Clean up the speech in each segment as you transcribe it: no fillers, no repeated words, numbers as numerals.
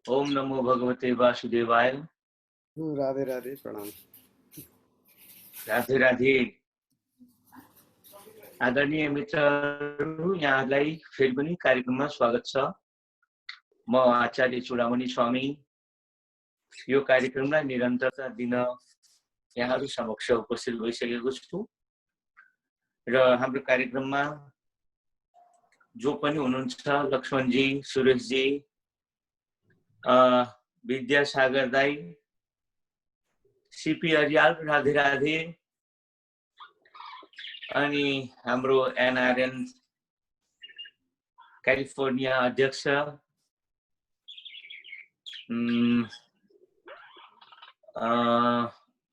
ओम नमो भगवते वासुदेवाय। राधे राधे, प्रणाम। राधे राधे। आदरणीय मित्रहरू, यहाँलाई फेरि पनि कार्यक्रममा स्वागत छ। म आचार्य चूडामणि स्वामी यो कार्यक्रमलाई निरन्तरता दिन यहाँहरू समक्ष उपस्थित भइसकेको छु र हाम्रो कार्यक्रममा जो पनि हुनुहुन्छ, लक्ष्मणजी, सुरेशजी, विद्यासागर दाई, सीपी अरियाल, राधे राधे, अनि हाम्रो एनआरएन क्यालिफोर्निया अध्यक्ष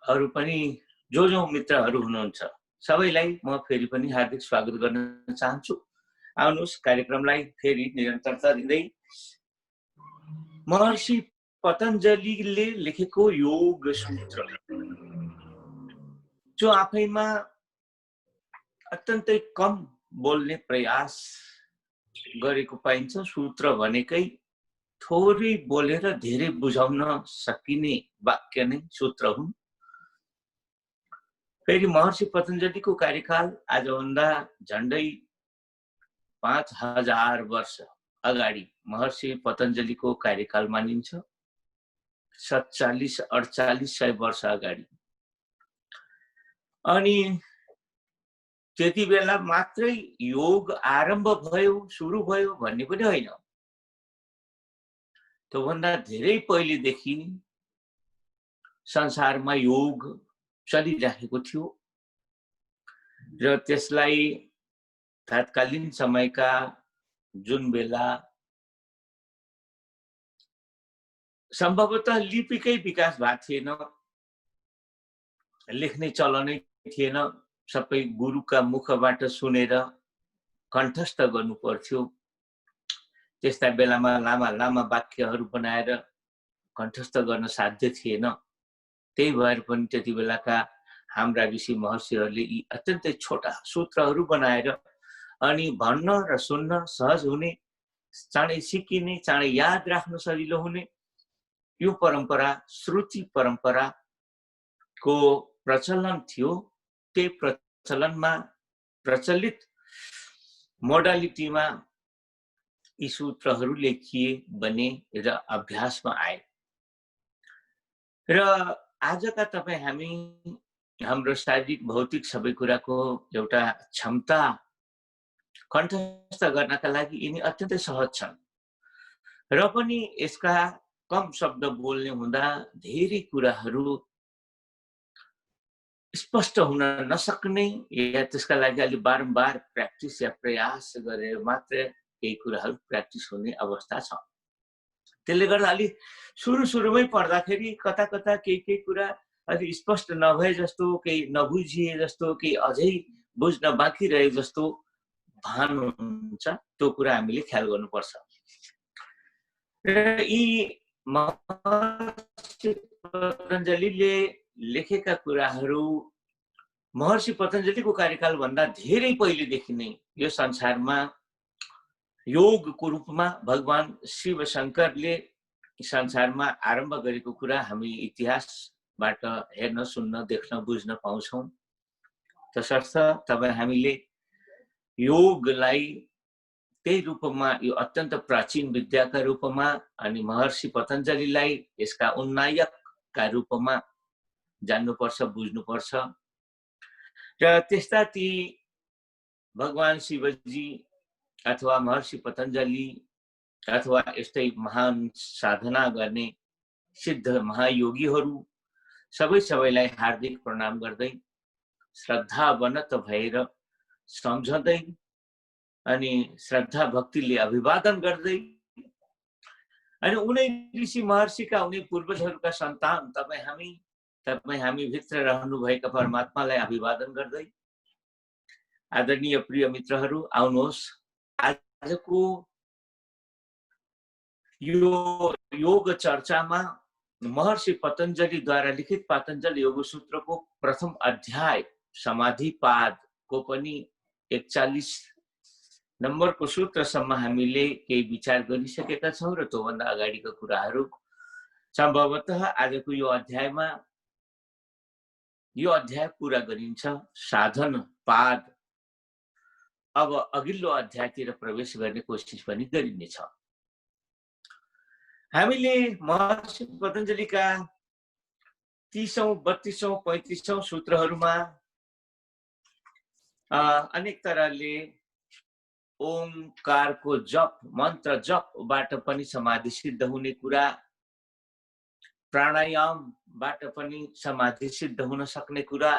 अरु पनि जो मित्रहरू हुनुहुन्छ सबैलाई म फेरि पनि हार्दिक स्वागत गर्न चाहन्छु। आउनुहोस् कार्यक्रमलाई फेरि निरन्तरता दिँदै महर्षि पतञ्जलिले लेखेको योग सूत्र जो आफैमा अत्यन्तै कम बोल्ने प्रयास गरेको पाइन्छ। सूत्र भनेकै थोरै बोलेर धेरै बुझाउन सकिने वाक्य नै सूत्र हुन्। फेरि महर्षि पतञ्जलिको कार्यकाल आजभन्दा झन्डै 5000 वर्ष अगाडि महर्षि पतञ्जलिको कार्यकाल मानिन्छ। 47-48 वर्ष अगाडि। अनि त्यति बेला मात्रै योग आरम्भ भयो, सुरु भयो भन्ने पनि होइन। त्योभन्दा धेरै पहिलेदेखि संसारमा योग चलिरहेको थियो र त्यसलाई तत्कालीन समयका जुन बेला सम्भवतः लिपिकै विकास भएको थिएन, लेख्ने चलनै थिएन, सबै गुरुका मुखबाट सुनेर कण्ठस्थ गर्नु पर्थ्यो। त्यस्ता बेलामा लामा लामा वाक्यहरू बनाएर कण्ठस्थ गर्न साध्य थिएन। त्यही भएर पनि त्यति बेलाका हाम्रा ऋषि महर्षिहरूले यी अत्यन्तै छोटा सूत्रहरू बनाएर अनि भन्न र सुन्न सहज हुने, चाँडै सिकिने, चाँडै याद राख्न सजिलो हुने यो परम्परा, श्रुति परम्पराको प्रचलन थियो। त्यही प्रचलनमा प्रचलित मोडालिटीमा यी सूत्रहरू लेखिए, बने र अभ्यासमा आए। र आजका तपाईँ हामी हाम्रो शारीरिक भौतिक सबै कुराको एउटा क्षमता कण्ठस्थ गर्नका लागि यिनी अत्यन्तै सहज छन् र पनि यसका कम शब्द बोल्ने हुँदा धेरै कुराहरू स्पष्ट हुन नसक्ने या त्यसका लागि अलि बारम्बार प्र्याक्टिस या प्रयास गरेर मात्र केही कुराहरू प्र्याक्टिस हुने अवस्था छ। त्यसले गर्दा अलि सुरुमै पढ्दाखेरि कता कता केही कुरा अलि स्पष्ट नभए जस्तो, केही नबुझिए जस्तो, केही अझै बुझ्न बाँकी रहे जस्तो भान हुन्छ। त्यो कुरा हामीले ख्याल गर्नुपर्छ। र यी महर्षि पतञ्जलिले लेखेका कुराहरू महर्षि पतञ्जलिको कार्यकाल भन्दा धेरै पहिलेदेखि नै यो संसारमा योगको रूपमा भगवान शिव शङ्करले संसारमा आरम्भ गरेको कुरा हामी इतिहासबाट हेर्न, सुन्न, देख्न, बुझ्न पाउँछौँ। तसर्थ तपाईँ हामीले योगलाई त्यही रूपमा, यो अत्यन्त प्राचीन विद्याका रूपमा अनि महर्षि पतञ्जलिलाई यसका उन्नायकका रूपमा जान्नुपर्छ, बुझ्नुपर्छ। र त्यस्ता ती भगवान शिवजी अथवा महर्षि पतञ्जलि अथवा यस्तै महान साधना गर्ने सिद्ध महायोगीहरू सबैलाई हार्दिक प्रणाम गर्दै, श्रद्धावनत भएर सम्झँदै अनि श्रद्धा भक्तिले अभिवादन गर्दै अनि उनै ऋषि महर्षिका, उनै पूर्वजहरूका सन्तान तपाईँ हामी भित्र रहनुभएका परमात्मालाई अभिवादन गर्दै, आदरणीय प्रिय मित्रहरू, आउनुहोस् आजको यो योग चर्चामा महर्षि पतञ्जलिद्वारा लिखित पातञ्जल योग सूत्रको प्रथम अध्याय समाधिपादको पनि 41 नम्बरको सूत्रसम्म हामीले केही विचार गरिसकेका छौँ र त्योभन्दा अगाडिको कुराहरू सम्भवतः आजको यो अध्यायमा यो अध्याय पूरा गरिन्छ। साधन पाद अब अघिल्लो अध्यायतिर प्रवेश गर्ने कोसिस पनि गरिनेछ। हामीले महर्षि पतञ्जलिका 30औं 32औं 35औं सूत्रहरूमा अनेक तरहले ओमकारको जप मन्त्र जपबाट पनि समाधि सिद्ध हुने कुरा, प्राणायामबाट पनि समाधि सिद्ध हुन सक्ने कुरा,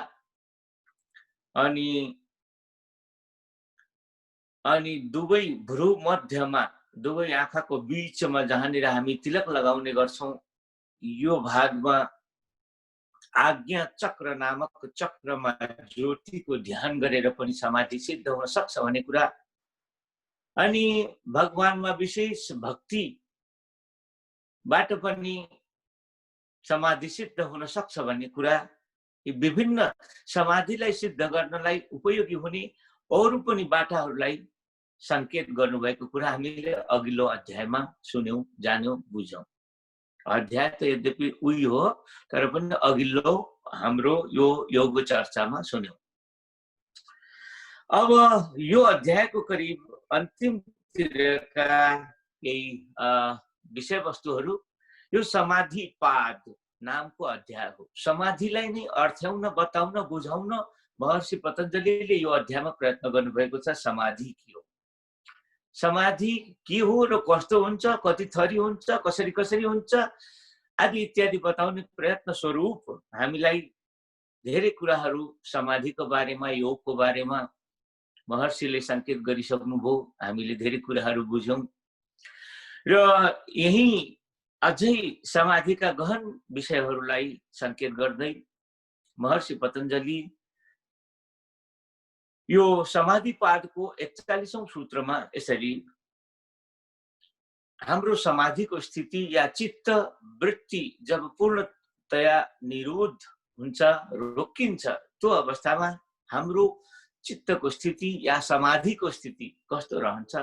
अनि दुवै भ्रू मध्यमा दुवै आँखाको बीचमा जहाँनिर हामी तिलक लगाउने गर्छौं यो भागमा आज्ञा चक्र नामक चक्रमा ज्योतिको ध्यान गरेर पनि समाधि सिद्ध हुन सक्छ भन्ने कुरा, अनि भगवानमा विशेष भक्तिबाट पनि समाधि सिद्ध हुन सक्छ भन्ने कुरा, यी विभिन्न समाधिलाई सिद्ध गर्नलाई उपयोगी हुने अरू पनि बाटाहरूलाई संकेत गर्नुभएको कुरा हामीले अघिल्लो अध्यायमा सुन्यौं, जान्यौं, बुझ्यौं। अध्याय त यद्यपि उही हो तर पनि अघिल्लो हाम्रो यो योग चर्चामा सुन्यौं। अब यो अध्यायको करिब अन्तिमतिरका केही विषयवस्तुहरू, यो समाधि पाद नामको अध्याय हो। समाधिलाई नै अर्थ्याउन, बताउन, बुझाउन महर्षि पतञ्जलिले यो अध्यायमा प्रयत्न गर्नुभएको छ। समाधि के हो, समाधि के हो र कस्तो हुन्छ, कति थरी हुन्छ, कसरी कसरी हुन्छ आदि इत्यादि बताउने प्रयत्न स्वरूप हामीलाई धेरै कुराहरू समाधिको बारेमा, योगको बारेमा महर्षिले संकेत गरिसक्नुभयो। हामीले धेरै कुराहरू बुझ्यौं र यही अझै समाधिका गहन विषयहरूलाई संकेत गर्दै महर्षि पतञ्जलि यो समाधि पादको 41औं सूत्रमा यसरी हाम्रो समाधिको स्थिति या चित्त वृत्ति जब पूर्णतया निरोध हुन्छ, रोकिन्छ, त्यो अवस्थामा हाम्रो चित्तको स्थिति या समाधिको स्थिति कस्तो रहन्छ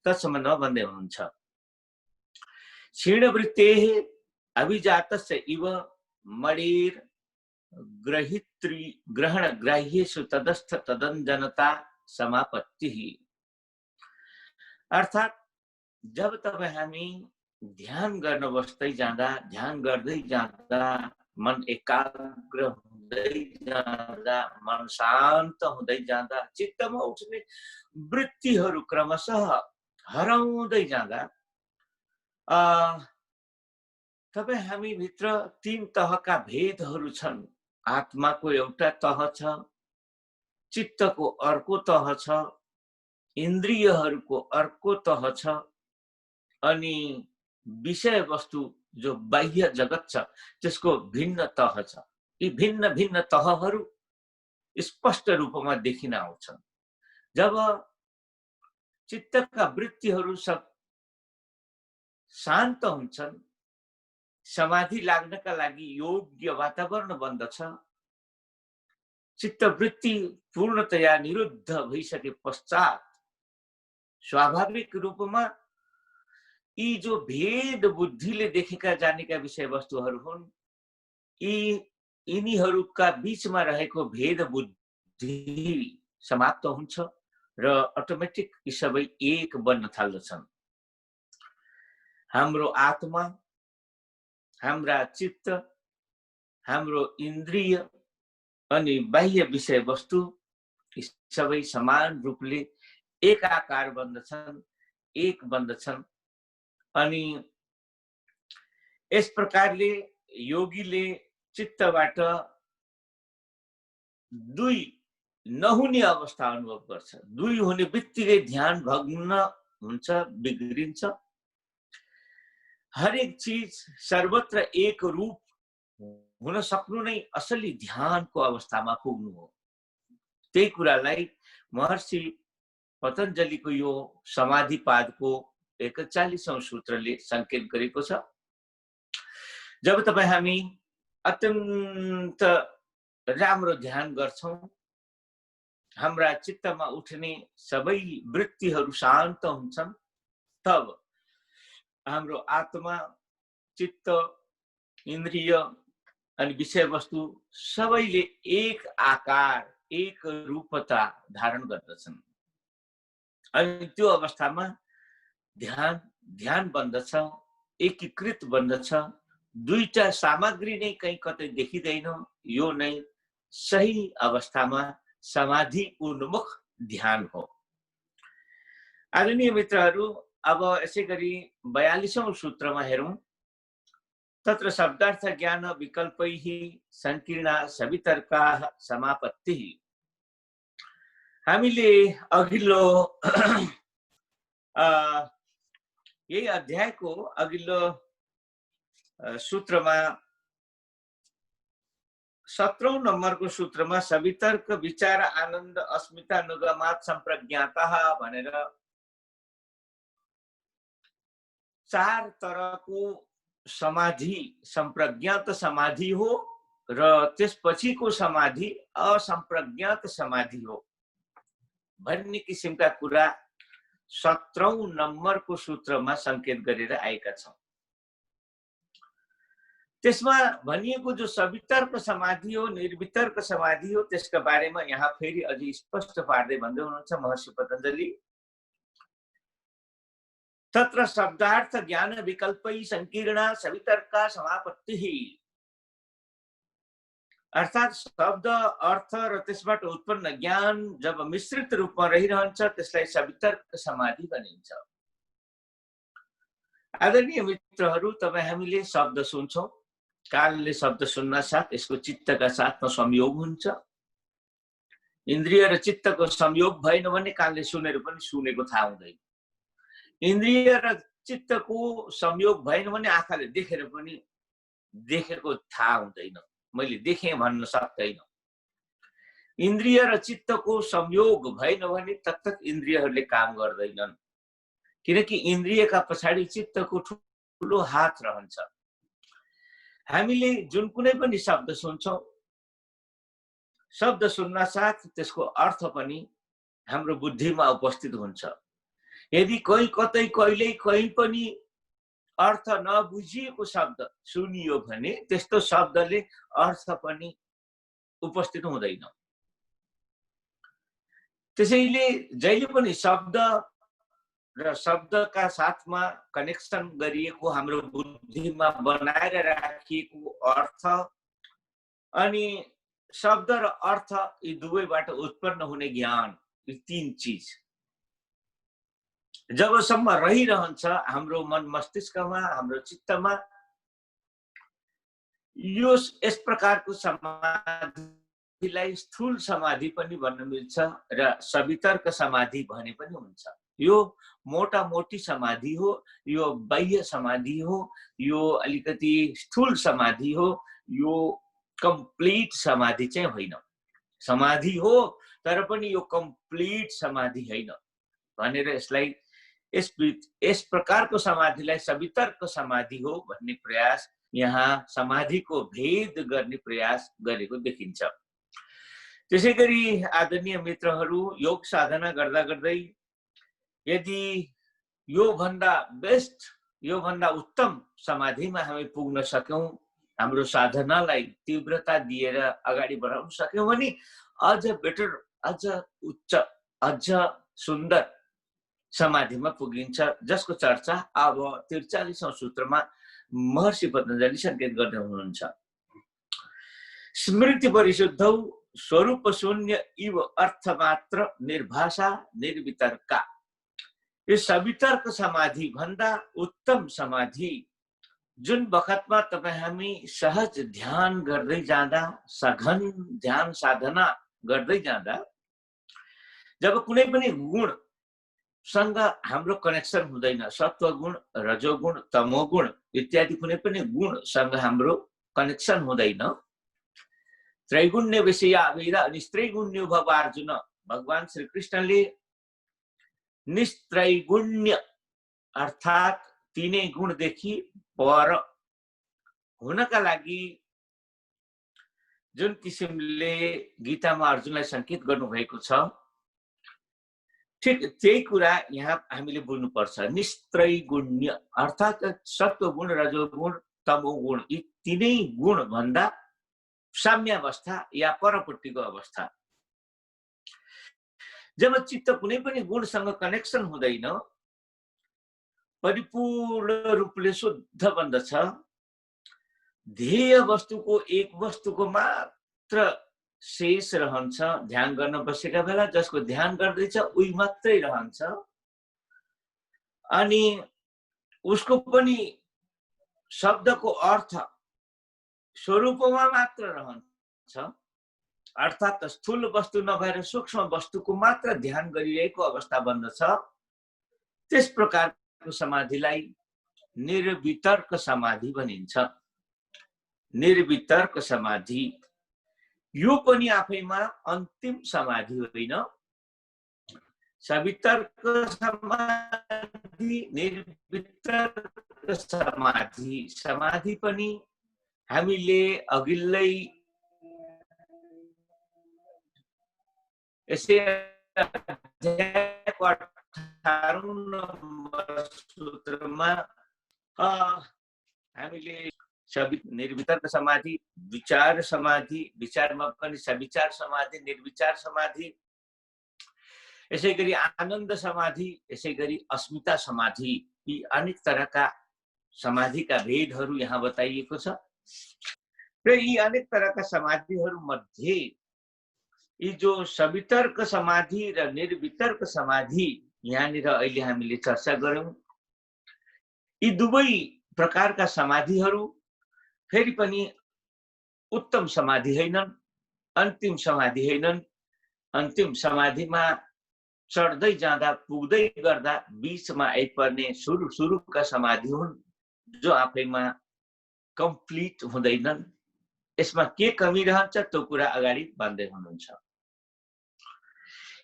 तत्सम्बन्ध भन्दै हुनुहुन्छ। क्षीणवृत्तेः अभिजातस्य इव मणिर ग्रहण ग्राह्येषु तदस्थ तदञ्जनता समापत्ति। अर्थात जब तपाईं हामी ध्यान गर्न बस्दै जाँदा, ध्यान गर्दै जाँदा, मन एकाग्र हुँदै जाँदा, मन शान्त हुँदै जाँदा, चित्तमा उठ्ने वृत्तिहरू क्रमशः हराउँदै जाँदा तपाईं हामी भित्र 3 तहका भेदहरू छन्। आत्माको एउटा तह छ, चित्तको अर्को तह छ, इन्द्रियहरूको अर्को तह छ, अनि विषय वस्तु जो बाह्य जगत छ त्यसको भिन्न तह छ। यी भिन्न भिन्न तहहरू स्पष्ट रूपमा देखिन आउँछन्। जब चित्तका वृत्तिहरू सब शान्त हुन्छन्, समाधि लाग्नका लागि योग्य वातावरण बन्दछ, चित्तवृत्ति पूर्णतया निरुद्ध भइसके पश्चात स्वाभाविक रूपमा यी जो भेद बुद्धिले देखेका जानेका विषय वस्तुहरू हुन्, यिनीहरूका बीचमा रहेको भेद बुद्धि समाप्त हुन्छ र अटोमेटिक यी सबै एक बन्न थाल्दछन्। हाम्रो आत्मा, हाम्रा चित्त, हाम्रो इन्द्रिय अनि बाह्य विषय वस्तु सबै समान रूपले एकाकार बन्दछन्, एक बन्दछन्। अनि यस प्रकारले योगीले चित्तबाट दुई नहुने अवस्था अनुभव गर्छ। दुई हुने बित्तिकै ध्यान भग्न हुन्छ, बिग्रिन्छ। हरेक चीज सर्वत्र एक रूप हुन सक्नु नै असली ध्यानको अवस्थामा पुग्नु हो। त्यही कुरालाई महर्षि पतञ्जलिको यो समाधि पादको 41औं सूत्रले संकेत गरेको छ। जब तपाईं हामी अत्यन्त राम्रो ध्यान गर्छौं, हाम्रा चित्तमा उठ्ने सबै वृत्तिहरू शान्त हुन्छन्, तब हाम्रो आत्मा, चित्त, इन्द्रिय अनि विषयवस्तु सबैले एक आकार, एक रूपता धारण गर्दछन्। अनि त्यो अवस्थामा ध्यान बन्दछ, एकीकृत बन्दछ। दुईटा सामग्री नै कहीँ कतै देखिँदैन। यो नै सही अवस्थामा समाधि उन्मुख ध्यान हो। आदरणीय मित्रहरू, अब यसै गरी 42औं सूत्रमा हेरौं। तत्र शब्दार्थ ज्ञान विकल्पैः संकीर्णा सवितर्काः समापत्तिः। हामीले अघिल्लो यही अध्यायको अघिल्लो सूत्रमा 17औं नम्बरको सूत्रमा सवितर्क विचार आनन्द अस्मिता अनुगमात् सम्प्रज्ञातः भनेर 4 तरहको समाधि सम्प्रज्ञात समाधि हो र त्यसपछिको समाधि असम्प्रज्ञात समाधि हो भन्ने किसिमका कुरा 17औं नम्बरको सूत्रमा संकेत गरेर आएका छौं। त्यसमा भनिएको जो सवितर्क समाधि हो, निर्वितर्क समाधि हो, त्यसका बारेमा यहाँ फेरि अझै स्पष्ट पार्दै भन्दै हुनुहुन्छ महर्षि पतञ्जलि। तत्र शब्दार्थ ज्ञान विकल्पै संकीर्णा सवितर्का समापत्तिः। अर्थात् शब्द, अर्थ र त्यसबाट उत्पन्न ज्ञान जब मिश्रित रूपमा रहिरहन्छ त्यसलाई सवितर्क समाधि भनिन्छ। आदरणीय मित्रहरू, तपाईँ हामीले शब्द सुन्छौं। कानले शब्द सुन्न साथ यसको चित्तका साथमा संयोग हुन्छ। इन्द्रिय र चित्तको संयोग भएन भने कानले सुनेर पनि सुनेको थाहा हुँदैन। इन्द्रिय र चित्तको संयोग भएन भने आँखाले देखेर पनि देखेको थाहा हुँदैन। मैले देखेँ भन्न सक्दैन। इन्द्रिय र चित्तको संयोग भएन भने तत्तक इन्द्रियहरूले काम गर्दैनन्, किनकि इन्द्रियका पछाडि चित्तको ठुलो हात रहन्छ। हामीले जुन कुनै पनि शब्द सुन्छौं, शब्द सुन्न साथ त्यसको अर्थ पनि हाम्रो बुद्धिमा उपस्थित हुन्छ। यदि कहीँ कतै कहिल्यै कहीँ पनि अर्थ नबुझिएको शब्द सुनियो भने त्यस्तो शब्दले अर्थ पनि उपस्थित हुँदैन। त्यसैले जहिले पनि शब्द र शब्दका साथमा कनेक्सन गरिएको हाम्रो बुद्धिमा बनाएर राखिएको अर्थ अनि शब्द र अर्थ, यी दुवैबाट उत्पन्न हुने ज्ञान, यी 3 चीज जबसम्म रहिरहन्छ हाम्रो मन मस्तिष्कमा, हाम्रो चित्तमा, यो यस प्रकारको समाधिलाई स्थूल समाधि पनि भन्न मिल्छ र सवितर्क समाधि भने पनि हुन्छ। यो मोटामोटी समाधि हो, यो बाह्य समाधि हो, यो अलिकति स्थूल समाधि हो, यो कम्प्लिट समाधि चाहिँ होइन। समाधि हो तर पनि यो कम्प्लिट समाधि होइन भनेर यसलाई यस प्रकारको समाधिलाई सवितर्क समाधि हो भन्ने प्रयास, यहाँ समाधिको भेद गर्ने प्रयास गरेको देखिन्छ। त्यसैगरी आदरणीय मित्रहरू, योग साधना गर्दा गर्दै यदि यो भन्दा बेस्ट, यो भन्दा उत्तम समाधिमा हामी पुग्न सक्यौं, हाम्रो साधनालाई तीव्रता दिएर अगाडि बढाउन सक्यौं भने अझ बेटर, अझ उच्च, अझ सुन्दर समाधिमा पुगिन्छ, जसको चर्चा अब 43औं सूत्रमा महर्षि पतञ्जलि संकेत गर्दै हुनुहुन्छ। स्मृति परिशुद्धौ स्वरूप शून्य इव अर्थमात्र निर्भाषा निर्वितर्का। यो सवितर्क समाधि भन्दा उत्तम समाधि जुन बखतमा तपाईँ हामी सहज ध्यान गर्दै जाँदा, सघन ध्यान साधना गर्दै जाँदा, जब कुनै पनि गुण सँग हाम्रो कनेक्सन हुँदैन, सत्वगुण, रजोगुण, तमोगुण इत्यादि कुनै पनि गुणसँग हाम्रो कनेक्सन हुँदैन, त्रैगुण्य विषय आवेदा निस्त्रैगुण्यो भव अर्जुन, भगवान श्री कृष्णले निस्त्रैगुण्य अर्थात् 3 गुणदेखि पर हुनका लागि जुन किसिमले गीतामा अर्जुनलाई संकेत गर्नुभएको छ, ठिक त्यही कुरा यहाँ हामीले बुझ्नुपर्छ। निस्त्रैगुण्य अर्थात् सत्वगुण, रजोगुण, तमोगुण, यी तीनै गुण भन्दा साम्यावस्था या परपट्टिको अवस्था। जब चित्त कुनै पनि गुणसँग कनेक्सन हुँदैन, परिपूर्ण रूपले शुद्ध बन्दछ, ध्येय वस्तुको एक वस्तुको मात्र शेष रहन्छ। ध्यान गर्न बसेका बेला जसको ध्यान गर्दैछ उही मात्रै रहन्छ, अनि उसको पनि शब्दको अर्थ स्वरूपमा मात्र रहन्छ। अर्थात् स्थूल वस्तु नभएर सूक्ष्म वस्तुको मात्र ध्यान गरिरहेको अवस्था बन्दछ। त्यस प्रकारको समाधिलाई निर्वितर्क समाधि भनिन्छ। निर्वितर्क समाधि यो पनि आफैमा अन्तिम समाधि होइन। सवितर्क समाधि, निर्वितर्क समाधि, समाधि पनि हामीले अघिल्लै यसै 18 नम्बर सूत्रमा हामीले निर्वितर्क समाधि, विचार समाधि, विचारमा पनि सविचार समाधि, निर्विचार समाधि, यसै गरी आनन्द समाधि, यसै गरी अस्मिता समाधि, यी अनेक तरहका समाधिका भेदहरू यहाँ बताइएको छ। र यी अनेक तरहका समाधिहरू मध्ये यी जो सवितर्क समाधि र निर्वितर्क समाधि यहाँनिर अहिले हामीले चर्चा गर्यौं, यी दुवै प्रकारका समाधिहरू फेरि पनि उत्तम समाधि हैनन्, अन्तिम समाधि हैनन्। अन्तिम समाधिमा चढ्दै जाँदा, पुग्दै गर्दा बीचमा आइपर्ने सुरुका समाधि हुन्, जो आफैमा कम्प्लिट हुँदैनन्। यसमा के कमी रहन्छ त्यो कुरा अगाडि भन्दै हुनुहुन्छ।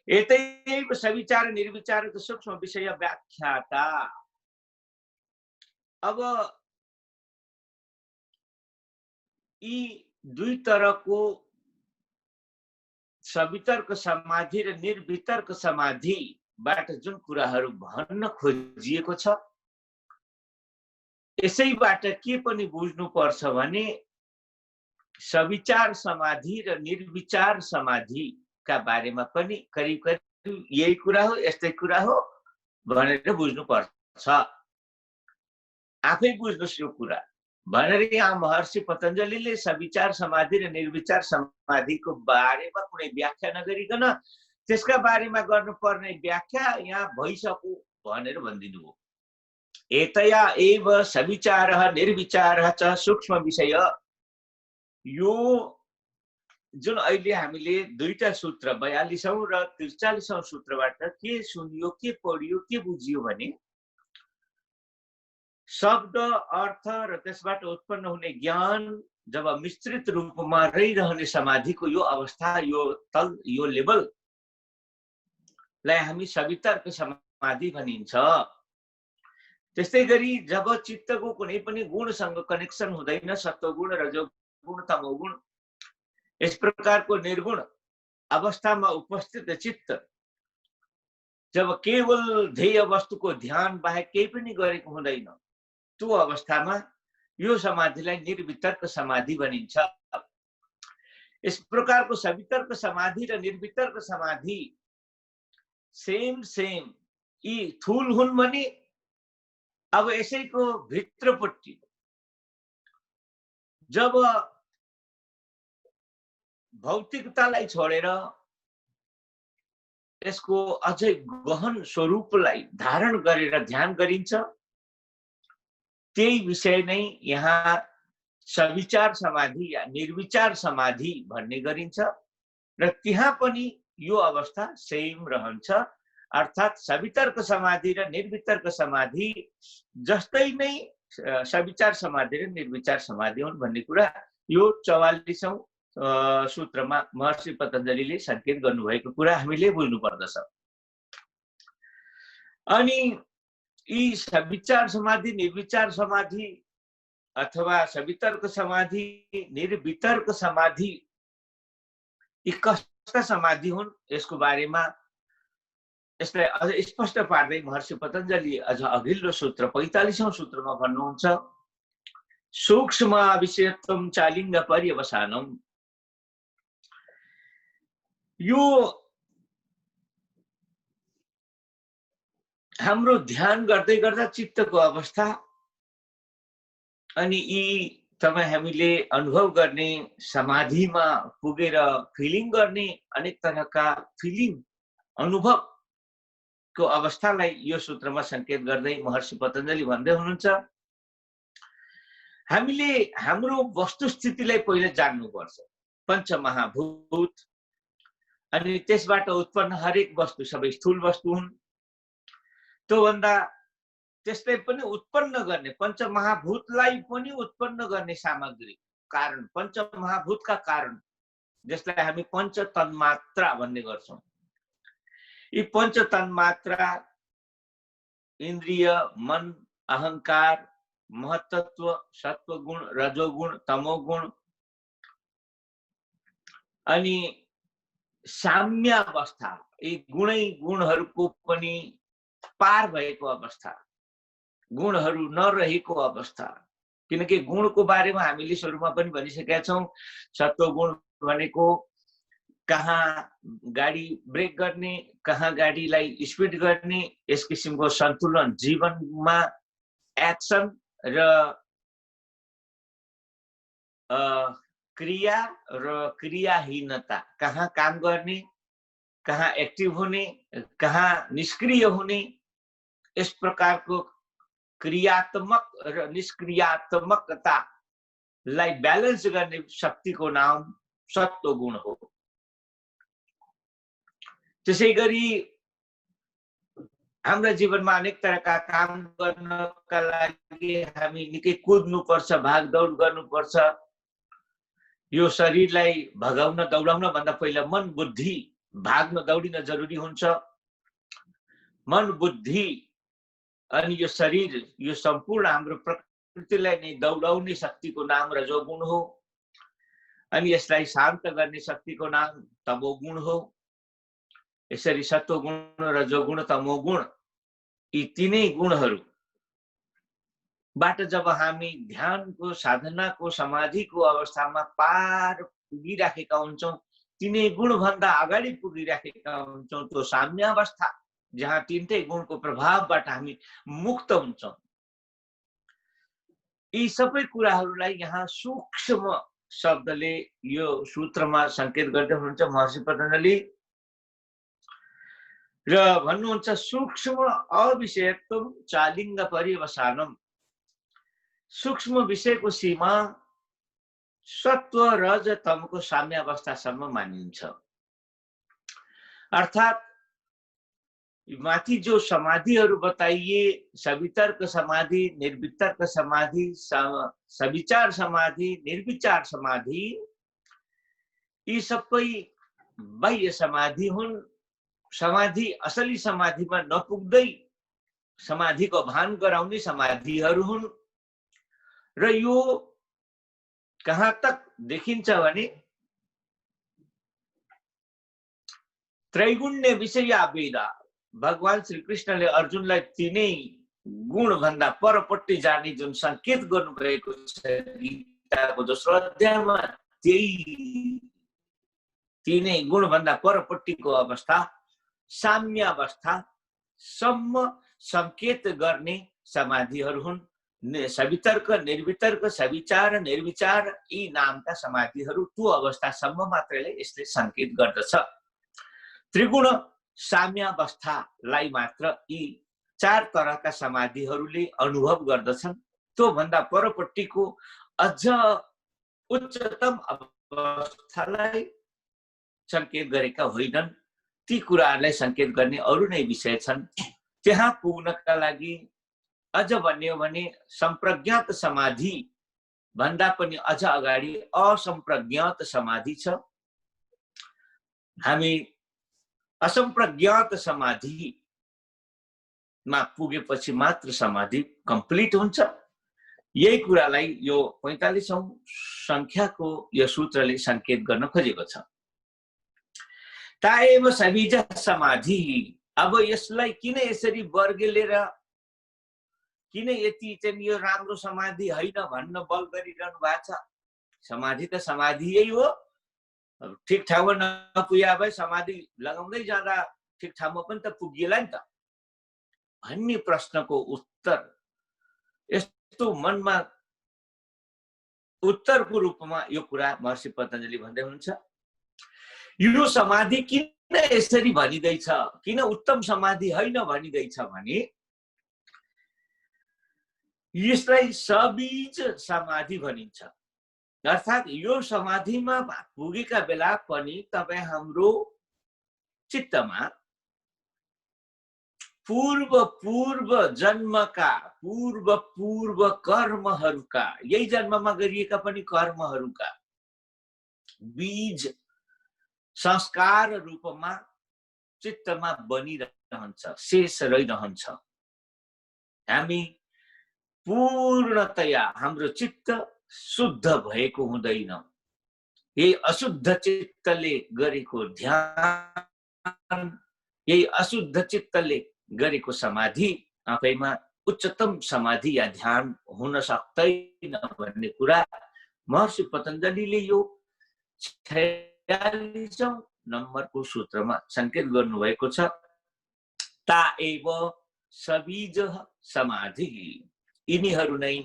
एतैव सविचार निर्विचारको सूक्ष्म विषय व्याख्याता। अब यी दुई तरहको सवितर्क समाधि र निर्वितर्क समाधिबाट जुन कुराहरू भन्न खोजिएको छ, यसैबाट के पनि बुझ्नुपर्छ भने सविचार समाधि र निर्विचार समाधिका बारेमा पनि करिब करिब यही कुरा हो, यस्तै कुरा हो भनेर बुझ्नुपर्छ। आफै बुझ्नुस् यो कुरा भनेर यहाँ महर्षि पतञ्जलिले सविचार समाधि र निर्विचार समाधिको बारेमा कुनै व्याख्या नगरिकन त्यसका बारेमा गर्नुपर्ने व्याख्या यहाँ भइसक्यो भनेर भनिदिनु हो। एतया एव सविचारः निर्विचारः च सूक्ष्म विषय। यो जुन अहिले हामीले दुईटा सूत्र 42औं र 43औं सूत्रबाट के सुनियो, के पढियो, के बुझियो भने शब्द, अर्थ र त्यसबाट उत्पन्न हुने ज्ञान जब मिश्रित रूपमा रहिरहने समाधिको यो अवस्था, यो तल, यो लेभललाई हामी सवितर्क समाधि भनिन्छ। त्यस्तै गरी जब चित्तको कुनै पनि गुणसँग कनेक्सन हुँदैन, सत्वगुण, रजोगुण, तमोगुण, यस प्रकारको निर्गुण अवस्थामा उपस्थित चित्त जब केवल ध्येय वस्तुको ध्यान बाहेक केही पनि गरेको हुँदैन, त्यो अवस्थामा यो समाधिलाई निर्वितर्क समाधि भनिन्छ। यस प्रकारको सवितर्क समाधि र निर्वितर्क समाधि सेम यी थुल हुन् भने अब यसैको भित्रपट्टि जब भौतिकतालाई छोडेर यसको अझै गहन स्वरूपलाई धारण गरेर ध्यान गरिन्छ, त्यही विषय नै यहाँ सविचार समाधि या निर्विचार समाधि भन्ने गरिन्छ। र त्यहाँ पनि यो अवस्था सेम रहन्छ। अर्थात् सवितर्क समाधि र निर्वितर्क समाधि जस्तै नै सविचार समाधि र निर्विचार समाधि हुन् भन्ने कुरा यो 44औं सूत्रमा महर्षि पतञ्जलिले संकेत गर्नुभएको कुरा हामीले बुझ्नु पर्दछ। अनि यी सविचार समाधि, निर्विचार समाधि अथवा सवितर्क समाधि, निर्वितर्क समाधि यी कस्ता समाधि हुन् यसको बारेमा यसलाई अझ स्पष्ट पार्दै महर्षि पतञ्जलि अझ अघिल्लो सूत्र 45औं सूत्रमा भन्नुहुन्छ, सूक्ष्म विषयत्वं चालिङ्ग पर्यवसानम। यो हाम्रो ध्यान गर्दै गर्दा चित्तको अवस्था अनि यी तपाईँ हामीले अनुभव गर्ने समाधिमा पुगेर फिलिङ गर्ने अनेक तरहका फिलिङ अनुभवको अवस्थालाई यो सूत्रमा संकेत गर्दै महर्षि पतञ्जलि भन्दै हुनुहुन्छ, हामीले हाम्रो वस्तुस्थितिलाई पहिले जान्नुपर्छ। पञ्चमहाभूत अनि त्यसबाट उत्पन्न हरेक वस्तु सबै स्थूल वस्तु हुन्। त्योभन्दा त्यसलाई पनि उत्पन्न गर्ने, पञ्चमहाभूतलाई पनि उत्पन्न गर्ने सामग्री कारण, पञ्चमहाभूतका कारण, जसलाई हामी पञ्च तन्मात्रा भन्ने गर्छौं। यी पञ्च तन्मात्रा इन्द्रिय, मन, अहंकार, महत्त्व, सत्वगुण, रजोगुण, तमोगुण अनि साम्यावस्था, यी गुणै गुणहरूको पनि पार भएको अवस्था, गुणहरू नरहेको अवस्था। किनकि गुणको बारेमा हामीले सुरुमा पनि भनिसकेका छौं। सत्वगुण भनेको कहाँ गाडी ब्रेक गर्ने, कहाँ गाडीलाई स्पिड गर्ने, यस किसिमको सन्तुलन जीवनमा एक्सन र क्रिया र क्रियाहीनता, कहाँ काम गर्ने, कहाँ एक्टिभ हुने, कहाँ निष्क्रिय हुने, यस प्रकारको क्रियात्मक र निष्क्रियात्मकतालाई ब्यालेन्स गर्ने शक्तिको नाम सत्वगुण हो। त्यसैगरी हाम्रा जीवनमा अनेक तरहका काम गर्नका लागि हामी निकै कुद्नुपर्छ, भागदौड गर्नुपर्छ। यो शरीरलाई भगाउन दौडाउन भन्दा पहिला मन बुद्धि भाग्न दौडिन जरुरी हुन्छ। मन बुद्धि अनि यो शरीर, यो सम्पूर्ण हाम्रो प्रकृतिलाई नै दौडाउने शक्तिको नाम रजोगुण हो। अनि यसलाई शान्त गर्ने शक्तिको नाम तमोगुण हो। यसरी सत्वगुण, रजोगुण, तमोगुण यी तीनै गुणहरूबाट जब हामी ध्यानको, साधनाको, समाधिको अवस्थामा पार पुगिराखेका हुन्छौं, तीनै गुणभन्दा अगाडि पुगिराखेका हुन्छौं, त्यो साम्य अवस्था जहाँ तीनटै गुणको प्रभावबाट हामी मुक्त हुन्छौं। यी सबै कुराहरूलाई यहाँ सूक्ष्म शब्दले यो सूत्रमा संकेत गर्दै हुनुहुन्छ महर्षि पतञ्जलि र भन्नुहुन्छ, सूक्ष्म अविषयत्वं चालिङ्ग पर्यवसानम। सूक्ष्म विषयको सीमा सत्व, रज, तमको साम्यावस्थासम्म मानिन्छ। अर्थात माथि जो समाधिहरू बताइए, सवितर्क समाधि, निर्वितर्क समाधि, सविचार समाधि, निर्विचार समाधि, यी सबै बाह्य समाधि हुन्। समाधि असली समाधिमा नपुग्दै समाधिको भान गराउने समाधिहरू हुन्। र यो कहाँ तक देखिन्छ भने त्रैगुण्य विषय वेदा, भगवान श्री कृष्णले अर्जुनलाई तीनै गुण भन्दा परपट्टि जाने जुन संकेत गर्नुभएको छ गीताको दोस्रो अध्यायमा, त्यही तीनै गुण भन्दा परपट्टिको अवस्था, साम्य अवस्थासम्म संकेत गर्ने समाधिहरू हुन्। सवितर्क, निर्वितर्क, सविचार, निर्विचार यी नामका समाधिहरू त्यो अवस्थासम्म मात्रैले यसले संकेत गर्दछ। त्रिगुण साम्यावस्थालाई मात्र यी चार तरहका समाधिहरूले अनुभव गर्दछन्। त्यो भन्दा परपट्टिको अझ उच्चतम अवस्थालाई संकेत गरेका होइनन्। ती कुराहरूलाई संकेत गर्ने अरू नै विषय छन्। त्यहाँ पुग्नका लागि अझ भन्यो भने सम्प्रज्ञात समाधि भन्दा पनि अझ अगाडि असम्प्रज्ञात समाधि छ। हामी असम्प्रज्ञात समाधिमा पुगेपछि मात्र समाधि कम्प्लिट हुन्छ। यही कुरालाई यो 45औं संख्याको यो सूत्रले संकेत गर्न खोजेको छ। ताएव सबीज समाधि। अब यसलाई किन यसरी वर्गेलेर किन यति चाहिँ यो राम्रो समाधि होइन भन्न बल गरिरहनु भएको छ? समाधि त समाधि यही हो। ठिक ठाउँमा नपुग्या भए समाधि लगाउँदै जाँदा ठिक ठाउँमा पनि त पुगिएला नि त भन्ने प्रश्नको उत्तर यस्तो मनमा उत्तरको रूपमा यो कुरा महर्षि पतञ्जलि भन्दै हुनुहुन्छ। यो समाधि किन यसरी भनिँदैछ, किन उत्तम समाधि होइन भनिँदैछ भने यसलाई सबीज समाधि भनिन्छ। अर्थात् यो समाधिमा पुगेका बेला पनि तपाईँ हाम्रो चित्तमा पूर्व जन्मका पूर्व कर्महरूका, यही जन्ममा गरिएका पनि कर्महरूका बीज संस्कार रूपमा चित्तमा बनिरहन्छ, शेष रहिरहन्छ। हामी पूर्णतया हाम्रो चित्त शुद्ध भएको हुँदैन। यही अशुद्ध चित्तले गरेको ध्यान, यही अशुद्ध चित्तले गरेको समाधि आफैमा उच्चतम समाधि या ध्यान हुन सक्दैन भन्ने कुरा महर्षि पतञ्जलिले यो 46औं नम्बरको सूत्रमा संकेत गर्नुभएको छ। ताएव सबीज समाधि, यिनीहरू नै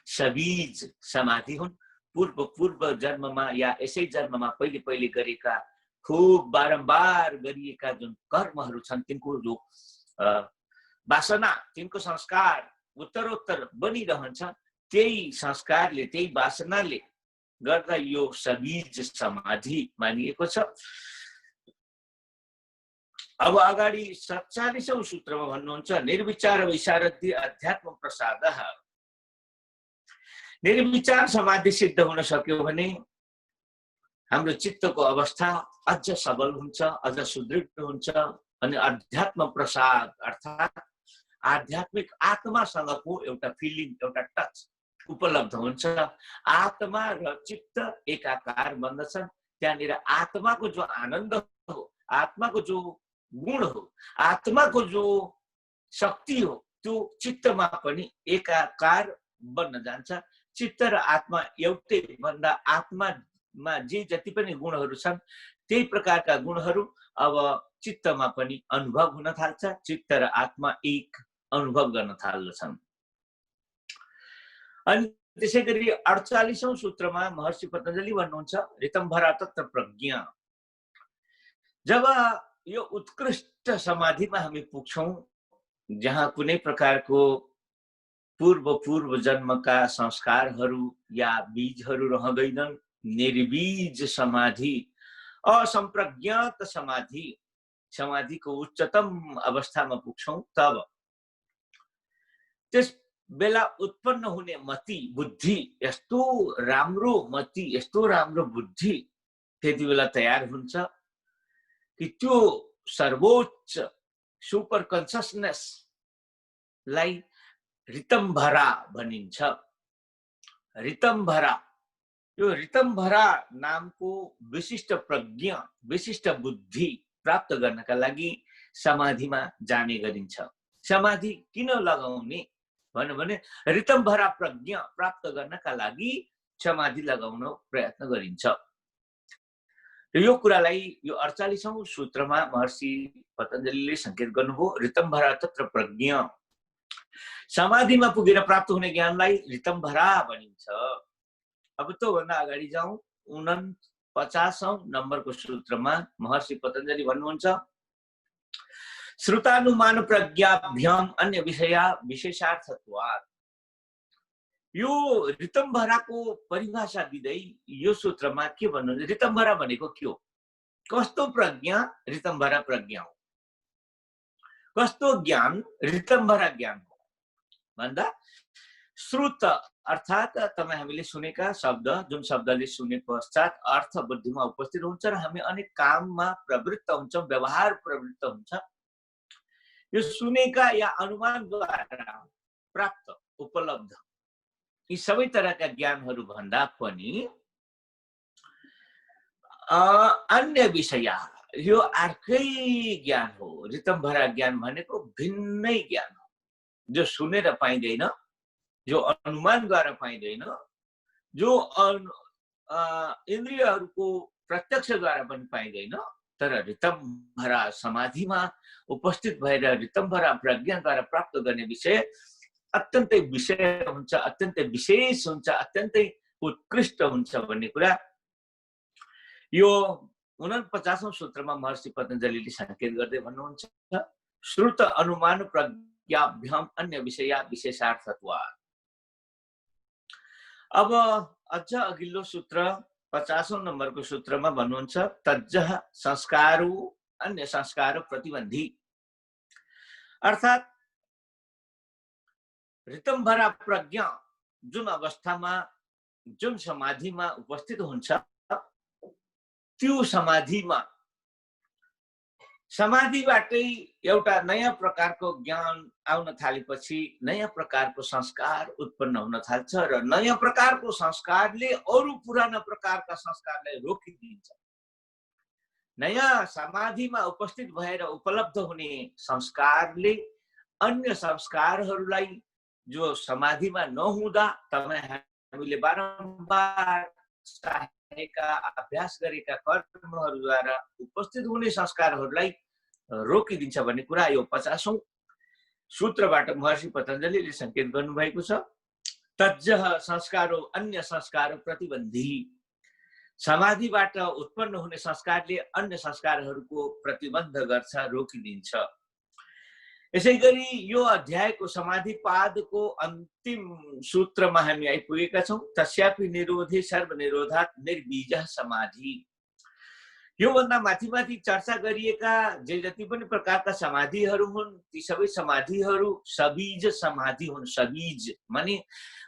सबीज समाधि हुन्। पूर्व जन्ममा या यसै जन्ममा पहिले गरेका खूब बारम्बार गरिएका जुन कर्महरू छन् तिनको जो वासना, तिनको संस्कार उत्तरोत्तर बनिरहन्छ, त्यही संस्कारले त्यही वासनाले गर्दा यो सबीज समाधि मानिएको छ। अब अगाडि 47औं सूत्रमा भन्नुहुन्छ निर्विचार वैशारथी अध्यात्म प्रसादः। निर्विचार समाधि सिद्ध हुन सक्यो भने हाम्रो चित्तको अवस्था अझ सबल हुन्छ, अझ सुदृढ हुन्छ अनि अध्यात्म प्रसाद अर्थात् आध्यात्मिक आत्मासँगको एउटा फिलिङ, एउटा टच उपलब्ध हुन्छ। आत्मा र चित्त एकाकार बन्दछन्। त्यहाँनिर आत्माको जो आनन्द हो, आत्माको जो गुण हो, आत्माको जो शक्ति हो, त्यो चित्तमा पनि एकाकार बन्न जान्छ। चित्त र आत्मा एउटै भन्दा आत्मामा जे जति पनि गुणहरू छन् त्यही प्रकारका गुणहरू अब चित्तमा पनि अनुभव हुन थाल्छ। चित्त र आत्मा एक अनुभव गर्न थाल्दछन्। अनि त्यसै गरी 48औं सूत्रमा महर्षि पतञ्जलि भन्नुहुन्छ ऋतम्भरा तत्र प्रज्ञा। जब यो उत्कृष्ट समाधिमा हामी पुग्छौं जहाँ कुनै प्रकारको पूर्व जन्मका संस्कारहरू या बीजहरू रहँदैनन्, निर्बीज समाधि, असम्प्रज्ञात समाधि, समाधिको उच्चतम अवस्थामा पुग्छौं, तब त्यस बेला उत्पन्न हुने मति, बुद्धि, यस्तो राम्रो मति, यस्तो राम्रो बुद्धि त्यति बेला तयार हुन्छ कि त्यो सर्वोच्च सुपर कन्सियसनेसलाई ऋतम्भरा भनिन्छ। ऋतम्भरा, यो ऋतम्भरा नामको विशिष्ट प्रज्ञा, विशिष्ट बुद्धि प्राप्त गर्नका लागि समाधिमा जाने गरिन्छ। समाधि किन लगाउने भने ऋतम्भरा प्रज्ञा प्राप्त गर्नका लागि समाधि लगाउन प्रयत्न गरिन्छ। यो कुरालाई यो 48औं सूत्रमा महर्षि पतञ्जलिले संकेत गर्नुभयो। ऋतम्भरा तत्र प्रज्ञा, समाधिमा पुगेर प्राप्त हुने ज्ञानलाई ऋतम्भरा भनिन्छ। अब त्योभन्दा अगाडि जाउँ। 49औं नम्बरको सूत्रमा महर्षि पतञ्जलि भन्नुहुन्छ श्रुतानुमान प्रज्ञाभ्याम अन्य विषया विशेषार्थत्वात्। यो ऋतम्भराको परिभाषा दिँदै यो सूत्रमा के भन्नुहुन्छ? ऋतम्भरा भनेको के हो? कस्तो प्रज्ञा ऋतम्भरा प्रज्ञा हो? कस्तो ज्ञान ऋतम्भरा ज्ञान हो भन्दा श्रुत अर्थात् तपाईँ हामीले सुनेका शब्द, जुन शब्दले सुने पश्चात अर्थ बुद्धिमा उपस्थित हुन्छ र हामी अनेक काममा प्रवृत्त हुन्छौँ, व्यवहार प्रवृत्त हुन्छ। यो सुनेका या अनुमानद्वारा प्राप्त उपलब्ध यी सबै तरहका ज्ञानहरू भन्दा पनि अन्य विषय, यो अर्कै ज्ञान हो। ऋतम्भरा ज्ञान भनेको भिन्नै ज्ञान हो, जो सुनेर पाइँदैन, जो अनुमानद्वारा पाइँदैन, जो इन्द्रियहरूको प्रत्यक्षद्वारा पनि पाइँदैन। तर ऋतम्भरा समाधिमा उपस्थित भएर ऋतम्भरा प्रज्ञाद्वारा प्राप्त गर्ने विषय अत्यन्तै विषय हुन्छ, अत्यन्तै विशेष हुन्छ, अत्यन्तै उत्कृष्ट हुन्छ भन्ने कुरा यो 49औं सूत्रमा महर्षि पतञ्जलिले संकेत गर्दै भन्नुहुन्छ। श्रुत अनुमान प्रज्ञाभ्याम अन्य विषया विशेषार्थत्वात्। अब अझ अघिल्लो सूत्र 50औं नम्बरको सूत्रमा भन्नुहुन्छ तज्जः संस्कारो अन्य संस्कार प्रतिबन्धी। अर्थात् ऋतम्भरा प्रज्ञा जुन अवस्थामा जुन समाधिमा उपस्थित हुन्छ त्यो समाधिबाटै एउटा नयाँ प्रकारको ज्ञान आउन थालेपछि नयाँ प्रकारको संस्कार उत्पन्न हुन थाल्छ र नयाँ प्रकारको संस्कारले अरू पुराना प्रकारका संस्कारलाई रोकिदिन्छ। नयाँ समाधिमा उपस्थित भएर उपलब्ध हुने संस्कारले अन्य संस्कारहरूलाई जो समाधिमा नहुँदा हामीले बारम्बार अभ्यास गरेका कर्महरूद्वारा उपस्थित हुने संस्कारहरूलाई रोकिदिन्छ भन्ने कुरा यो 50औं सूत्रबाट महर्षि पतञ्जलिले संकेत गर्नुभएको छ। तज्जः संस्कारो अन्य संस्कार प्रतिबन्धी। समाधिबाट उत्पन्न हुने संस्कारले अन्य संस्कारहरूको प्रतिबन्ध गर्छ, रोकिदिन्छ। यसैगरी यो अध्यायको समाधिपादको अन्तिम सूत्रमा हामी आइपुगेका छौं। तस्यापि निरोधे सर्वनिरोधात् निर्बीजः समाधि। यो भन्दा माथि चर्चा गरिएका जे जति पनि प्रकारका समाधिहरू हुन् ती सबै समाधिहरू सबीज समाधि हुन्। सबीज माने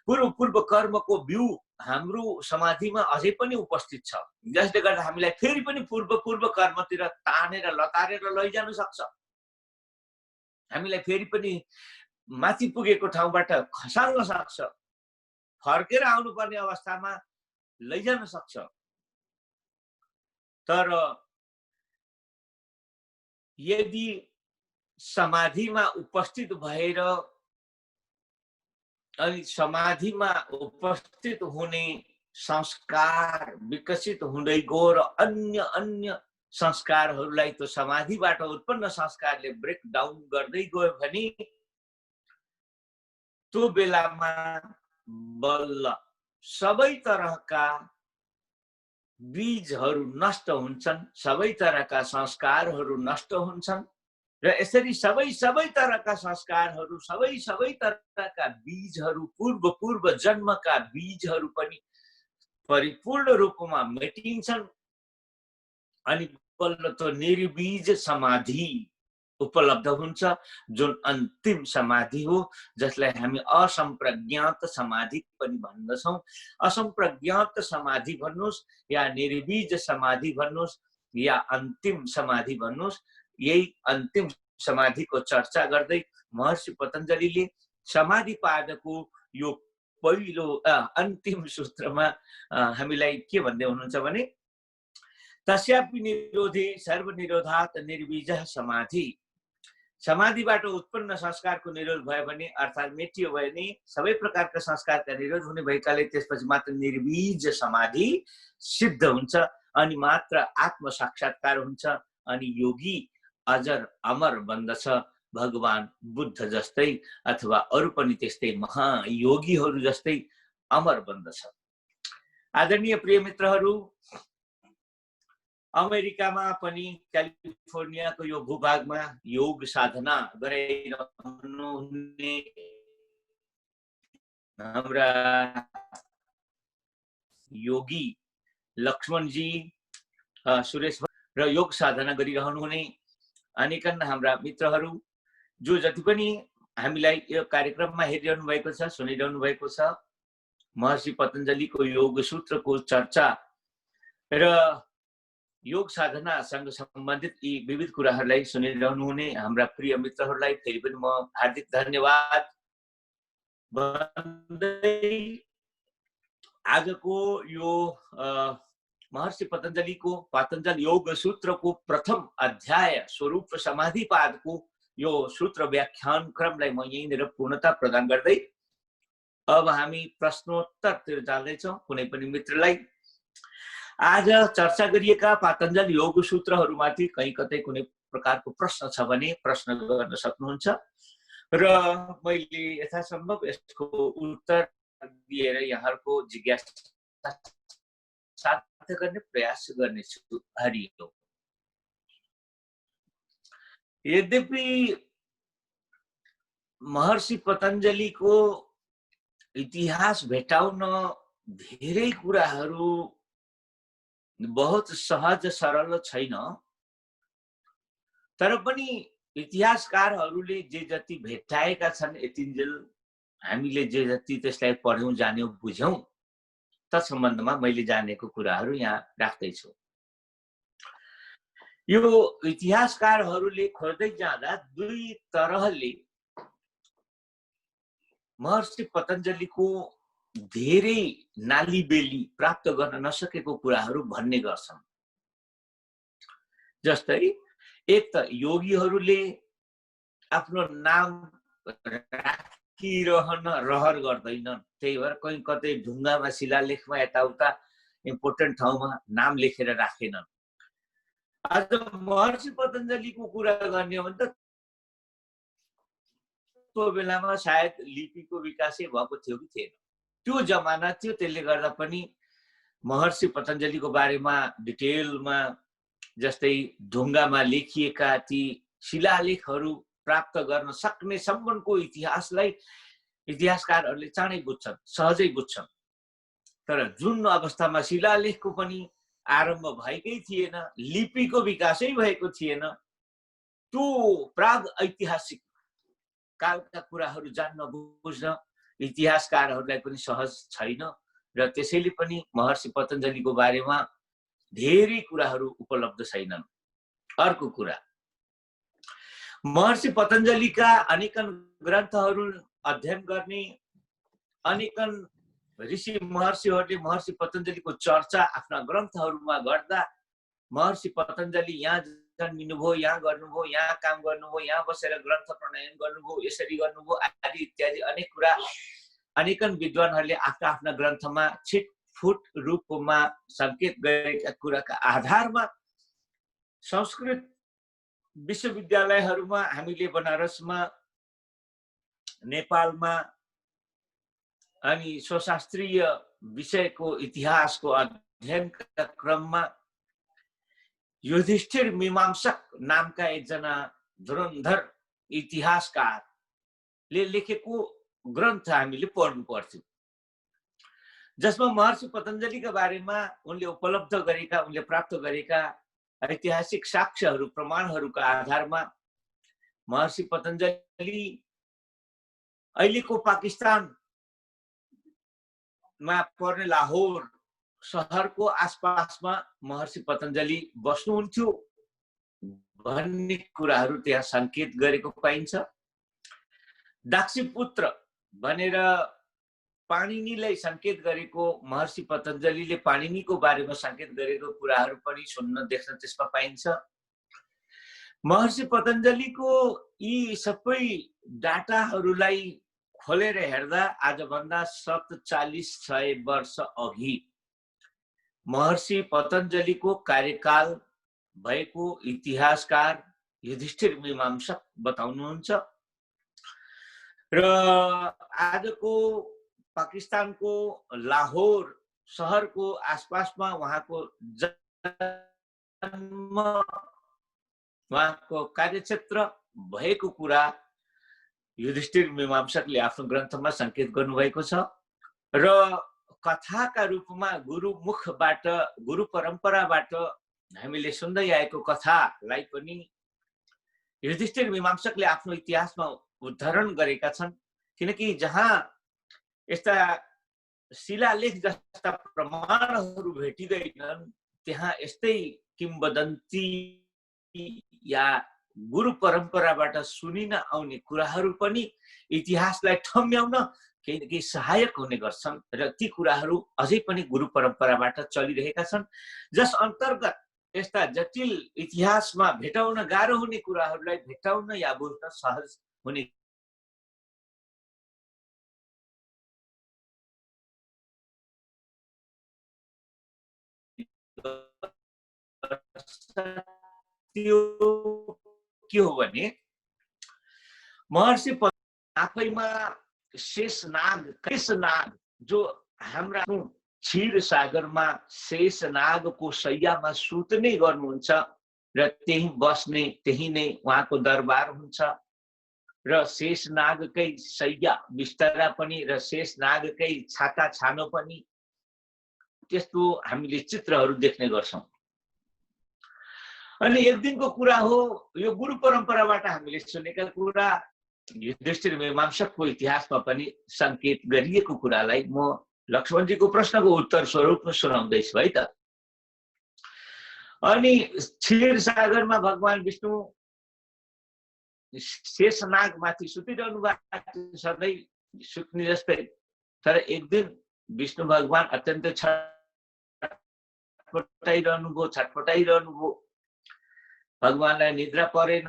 पूर्व कर्मको बिउ हाम्रो समाधिमा अझै पनि उपस्थित छ, जसले गर्दा हामीलाई फेरि पनि पूर्व कर्मतिर तानेर लतारेर लैजान सक्छ। हामीलाई फेरि पनि माथि पुगेको ठाउँबाट खसाल्न सक्छ, फर्केर आउनुपर्ने अवस्थामा लैजान सक्छ। तर यदि समाधिमा उपस्थित भएर अनि समाधिमा उपस्थित हुने संस्कार विकसित हुँदै गयो र अन्य संस्कारहरूलाई त्यो समाधिबाट उत्पन्न संस्कारले ब्रेक डाउन गर्दै गयो भने त्यो बेलामा बल्ल सबै तरहका बीजहरू नष्ट हुन्छन्, सबै तरहका संस्कारहरू नष्ट हुन्छन् र यसरी सबै तरहका संस्कारहरू सबै तरहका बीजहरू पूर्व जन्मका बीजहरू पनि परिपूर्ण रूपमा मेटिन्छन् अनि बल्ल त्यो निर्बीज समाधि उपलब्ध हुन्छ, जुन अन्तिम समाधि हो, जसलाई हामी असम्प्रज्ञात समाधि पनि भन्दछौं। असम्प्रज्ञात समाधि भन्नुस् या निर्बीज समाधि भन्नुस् या अन्तिम समाधि भन्नुस्, यही अन्तिम समाधिको चर्चा गर्दै महर्षि पतञ्जलिले समाधिपादको यो पहिलो अन्तिम सूत्रमा हामीलाई के भन्दै हुनुहुन्छ भने तस्यापि निरोधे सर्वनिरोधात् निर्बीजः समाधि। समाधिबाट उत्पन्न संस्कारको निरोध भयो भने अर्थात् मेटियो भयो भने सबै प्रकारका संस्कारका निरोध हुने भएकाले त्यसपछि मात्र निर्बीज समाधि सिद्ध हुन्छ अनि मात्र आत्म साक्षात्कार हुन्छ अनि योगी अजर अमर बन्दछ, भगवान बुद्ध जस्तै अथवा अरू पनि त्यस्तै महायोगीहरू जस्तै अमर बन्दछ। आदरणीय प्रिय मित्रहरू, अमेरिकामा पनि क्यालिफोर्नियाको यो भूभागमा योग साधना गराइरहनुहुने हाम्रा योगी लक्ष्मणजी, सुरेश र योग साधना गरिरहनुहुने अनेकन हाम्रा मित्रहरू जो जति पनि हामीलाई यो कार्यक्रममा हेरिरहनु भएको छ, सुनिरहनु भएको छ, महर्षि पतञ्जलिको योग सूत्रको चर्चा र योग साधनासँग सम्बन्धित यी विविध कुराहरूलाई सुनिरहनुहुने हाम्रा प्रिय मित्रहरूलाई फेरि पनि म हार्दिक धन्यवाद भन्दै आजको यो महर्षि पतञ्जलिको पातञ्जल योग सूत्रको प्रथम अध्याय स्वरूप समाधिपादको यो सूत्र व्याख्यान क्रमलाई म यहीँनिर पूर्णता प्रदान गर्दै अब हामी प्रश्नोत्तरतिर जाँदैछौँ। कुनै पनि मित्रलाई आज चर्चा गरिएका पातञ्जल योग सूत्रहरूमाथि कहीँ कतै कुनै प्रकारको प्रश्न छ भने प्रश्न गर्न सक्नुहुन्छ र मैले यथासम्भव यसको उत्तर दिएर यहाँहरूको जिज्ञासा शान्त गर्ने प्रयास गर्नेछु। हरि ओम। यद्यपि महर्षि पतञ्जलिको इतिहास भेटाउन धेरै कुराहरू बहुत सहज सरल छैन, तर पनि इतिहासकारहरूले जे जति भेटाएका छन् यतिन्जेल हामीले जे जति त्यसलाई पढ्यौं जान्यौं बुझ्यौं तत् सम्बन्धमा मैले जानेको कुराहरू यहाँ राख्दैछु। यो इतिहासकारहरूले खोज्दै जाँदा दुई तरहले महर्षि पतञ्जलिको धेरै नालीबेली प्राप्त गर्न नसकेको कुराहरू भन्ने गर्छन्। जस्तै एक त योगीहरूले आफ्नो नाम राखिरहन रहर गर्दैनन्, त्यही भएर कहीँ कतै ढुङ्गामा शिलालेखमा यताउता इम्पोर्टेन्ट ठाउँमा नाम लेखेर राखेनन्। आज महर्षि पतञ्जलिको कुरा गर्ने हो भने त त्यो बेलामा सायद लिपिको विकासै भएको थियो कि थिएन, त्यो जमाना थियो। त्यसले गर्दा पनि महर्षि पतञ्जलिको बारेमा डिटेलमा जस्तै ढुङ्गामा लेखिएका ती शिलालेखहरू प्राप्त गर्न सक्ने सम्मको इतिहासलाई इतिहासकारहरूले चाँडै बुझ्छन्, सहजै बुझ्छन्। तर जुन अवस्थामा शिलालेखको पनि आरम्भ भएकै थिएन, लिपिको विकासै भएको थिएन, त्यो प्राग ऐतिहासिक कालका कुराहरू जान्न बुझ्न इतिहासकारहरूलाई पनि सहज छैन र त्यसैले पनि महर्षि पतञ्जलिको बारेमा धेरै कुराहरू उपलब्ध छैनन्। अर्को कुरा, महर्षि पतञ्जलिका अनेकन ग्रन्थहरू अध्ययन गर्ने अनेकन ऋषि महर्षिहरूले महर्षि पतञ्जलिको चर्चा आफ्ना ग्रन्थहरूमा गर्दा महर्षि पतञ्जलि यहाँ जन्मिनुभयो, यहाँ गर्नुभयो, यहाँ काम गर्नुभयो, यहाँ बसेर ग्रन्थ प्रणयन गर्नुभयो, यसरी गर्नुभयो आदि इत्यादि अनेक कुरा अनेकन विद्वानहरूले आफ्ना आफ्ना ग्रन्थमा छिटफुट रूपमा संकेत गरेका कुराका आधारमा संस्कृत विश्वविद्यालयहरूमा हामीले बनारसमा, नेपालमा अनि स्वशास्त्रीय विषयको इतिहासको अध्ययनका क्रममा युधिष्ठिर मीमांसक नामका एकजना धुरन्धर इतिहासकारले लेखेको ग्रन्थ हामीले पढ्नु पर्थ्यो, जसमा महर्षि पतञ्जलिका बारेमा उनले उपलब्ध गरेका, उनले प्राप्त गरेका ऐतिहासिक साक्ष्यहरू प्रमाणहरूका आधारमा महर्षि पतञ्जलि अहिलेको पाकिस्तानमा पर्ने लाहोर शहरको आसपासमा महर्षि पतञ्जलि बस्नुहुन्थ्यो भन्ने कुराहरू त्यहाँ संकेत गरेको पाइन्छ। दाक्षीपुत्र भनेर पाणिनीलाई संकेत गरेको महर्षि पतञ्जलिले पाणिनीको बारेमा संकेत गरेको कुराहरू पनि सुन्न देख्न त्यसमा पाइन्छ। महर्षि पतञ्जलिको यी सबै डाटाहरूलाई खोलेर हेर्दा आजभन्दा 4700 वर्ष अघि महर्षि पतञ्जलिको कार्यकाल भएको इतिहासकार युधिष्ठिर मीमांसक बताउनुहुन्छ र आजको पाकिस्तानको लाहोर शहरको आसपासमा उहाँको जन्म, उहाँको कार्यक्षेत्र भएको कुरा युधिष्ठिर मीमांसकले आफ्नो ग्रन्थमा संकेत गर्नुभएको छ र कथाका रूपमा गुरुमुखबाट, गुरु परम्पराबाट हामीले सुन्दै आएको कथालाई पनि युधिष्ठिर मीमांसकले आफ्नो इतिहासमा उद्धरण गरेका छन्। किनकि जहाँ यस्ता शिलालेख जस्ता प्रमाणहरू भेटिँदैनन् त्यहाँ यस्तै किम्वदन्ती या गुरु परम्पराबाट सुनिन आउने कुराहरू पनि इतिहासलाई ठम्ब्याउन केही न केही सहायक हुने गर्छन् र ती कुराहरू अझै पनि गुरु परम्पराबाट चलिरहेका छन्, जस अन्तर्गत यस्ता जटिल इतिहासमा भेटाउन गाह्रो हुने कुराहरूलाई भेटाउन या बुझ्न सहज हुने त्यो के हो भने महर्षि आफैमा शेषनाग जो हाम्रा क्षीर सागरमा शेषनागको शैयामा सुत्ने गर्नुहुन्छ र त्यही बस्ने, त्यही नै उहाँको दरबार हुन्छ र शेषनागकै शैया बिस्तारा पनि र शेषनागकै छाता छानो पनि, त्यस्तो हामीले चित्रहरू देख्ने गर्छौं। अनि एक दिनको कुरा हो, यो गुरु परम्पराबाट हामीले सुनेका कुरा, युधिष्ठिर मीमांसकको इतिहासमा पनि संकेत गरिएको कुरालाई म लक्ष्मणजीको प्रश्नको उत्तर स्वरूपमा सुनाउँदैछु है त। अनि क्षीर सागरमा भगवान विष्णु शेषनागमाथि सुतिरहनु भएको सधैँ सुत्ने जस्तै, तर एक दिन विष्णु भगवान अत्यन्त छटपटाइरहनु भयो, भगवानलाई निद्रा परेन।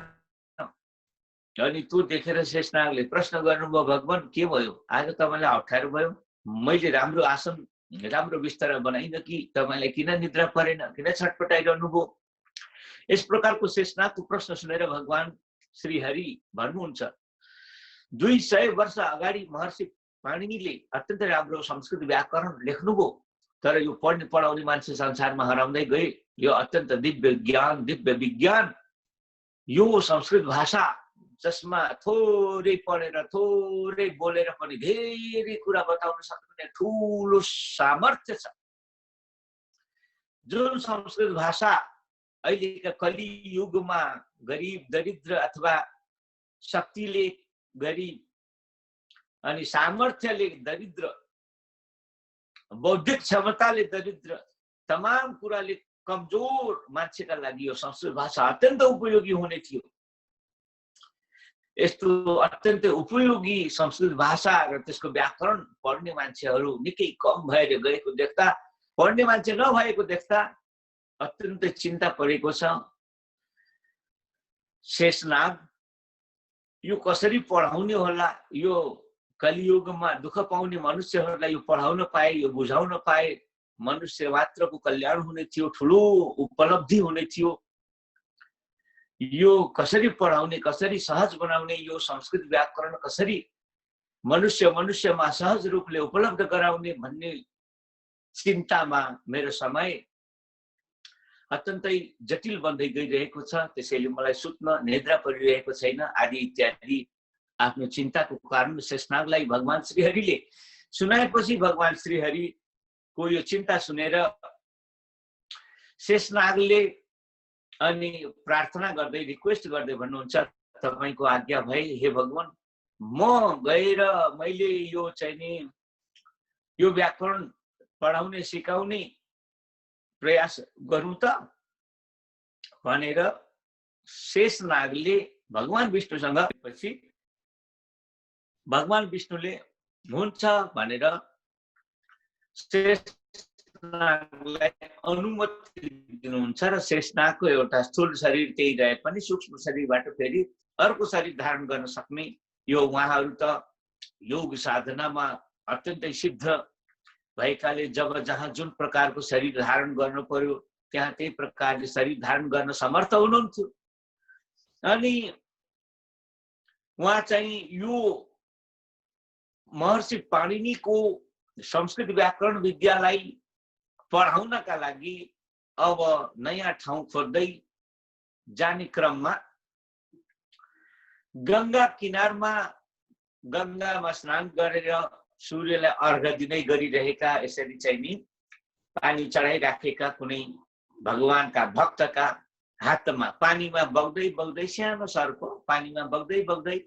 अनि त्यो देखेर शेषनागले प्रश्न गर्नुभयो, भगवान के भयो, आज तपाईलाई अप्ठ्यारो भयो, मैले राम्रो आसन राम्रो बिस्तारा बनाइन कि तपाईलाई किन निद्रा परेन, किन छटपटाइरहनु भयो? यस प्रकारको शेषनागको प्रश्न सुनेर भगवान श्रीहरि भन्नुहुन्छ, 200 वर्ष अगाडि महर्षि पाणिनीले अत्यन्त राम्रो संस्कृत व्याकरण लेख्नुभयो, तर यो पढ्ने पढाउने मान्छे संसारमा हराउँदै गए। यो अत्यन्त दिव्य ज्ञान, दिव्य विज्ञान, यो संस्कृत भाषा जसमा थोरै पढेर थोरै बोलेर पनि धेरै कुरा बताउन सक्ने ठूलो सामर्थ्य छ, जुन संस्कृत भाषा अहिलेका कलियुगमा गरिब दरिद्र अथवा शक्तिले गरिब अनि सामर्थ्यले दरिद्र, बौद्धिक क्षमताले दरिद्र, तमाम कुराले कमजोर मान्छेका लागि यो संस्कृत भाषा अत्यन्त उपयोगी हुने थियो। यस्तो अत्यन्त उपयोगी संस्कृत भाषा र त्यसको व्याकरण पढ्ने मान्छेहरू निकै कम भएर गएको देख्दा, पढ्ने मान्छे नभएको देख्दा अत्यन्त चिन्ता परेको छ। शेषनाग यो कसरी पढाउने होला, यो कलियुगमा दुःख पाउने मनुष्यहरूलाई यो पढाउन पाए, यो बुझाउन पाए मनुष्य मात्रको कल्याण हुने थियो, ठुलो उपलब्धि हुने थियो। यो कसरी पढाउने, कसरी सहज बनाउने, यो संस्कृत व्याकरण कसरी मनुष्यमा सहज रूपले उपलब्ध गराउने भन्ने चिन्तामा मेरो समय अत्यन्तै जटिल बन्दै गइरहेको छ। त्यसैले मलाई सुत्न निद्रा परिरहेको छैन आदि इत्यादि आफ्नो चिन्ताको कारण शेषनागलाई भगवान श्रीहरिले सुनाएपछि भगवान श्रीहरिको यो चिन्ता सुनेर शेषनागले अनि प्रार्थना गर्दै, रिक्वेस्ट गर्दै भन्नुहुन्छ, तपाईको आज्ञा भए हे भगवान, म गएर मैले यो चाहिँ नि यो व्याकरण पढाउने सिकाउने प्रयास गरौँ त भनेर शेषनागले भगवान विष्णुसँग पछि भगवान विष्णुले हुन्छ भनेर शेषनागलाई अनुमति दिनुहुन्छ र शेषनागको एउटा स्थूल शरीर त्यही रहे पनि सूक्ष्म शरीरबाट फेरि अर्को शरीर धारण गर्न सक्ने, यो उहाँहरू त योग साधनामा अत्यन्तै सिद्ध भएकाले जब जहाँ जुन प्रकारको शरीर धारण गर्नु पर्यो त्यहाँ त्यही प्रकारले शरीर धारण गर्न समर्थ हुनुहुन्थ्यो। अनि उहाँ चाहिँ यो महर्षि पाणिनीको संस्कृत व्याकरण विद्यालाई पढाउनका लागि अब नयाँ ठाउँ खोज्दै जाने क्रममा गंगा किनारमा गंगामा स्नान गरेर सूर्यलाई अर्घ दिँदै गरिरहेका, यसरी चाहिँ नि पानी चढाइराखेका कुनै भगवानका भक्तका हातमा पानीमा बग्दै बग्दै सानो सर्प पानीमा बग्दै बग्दै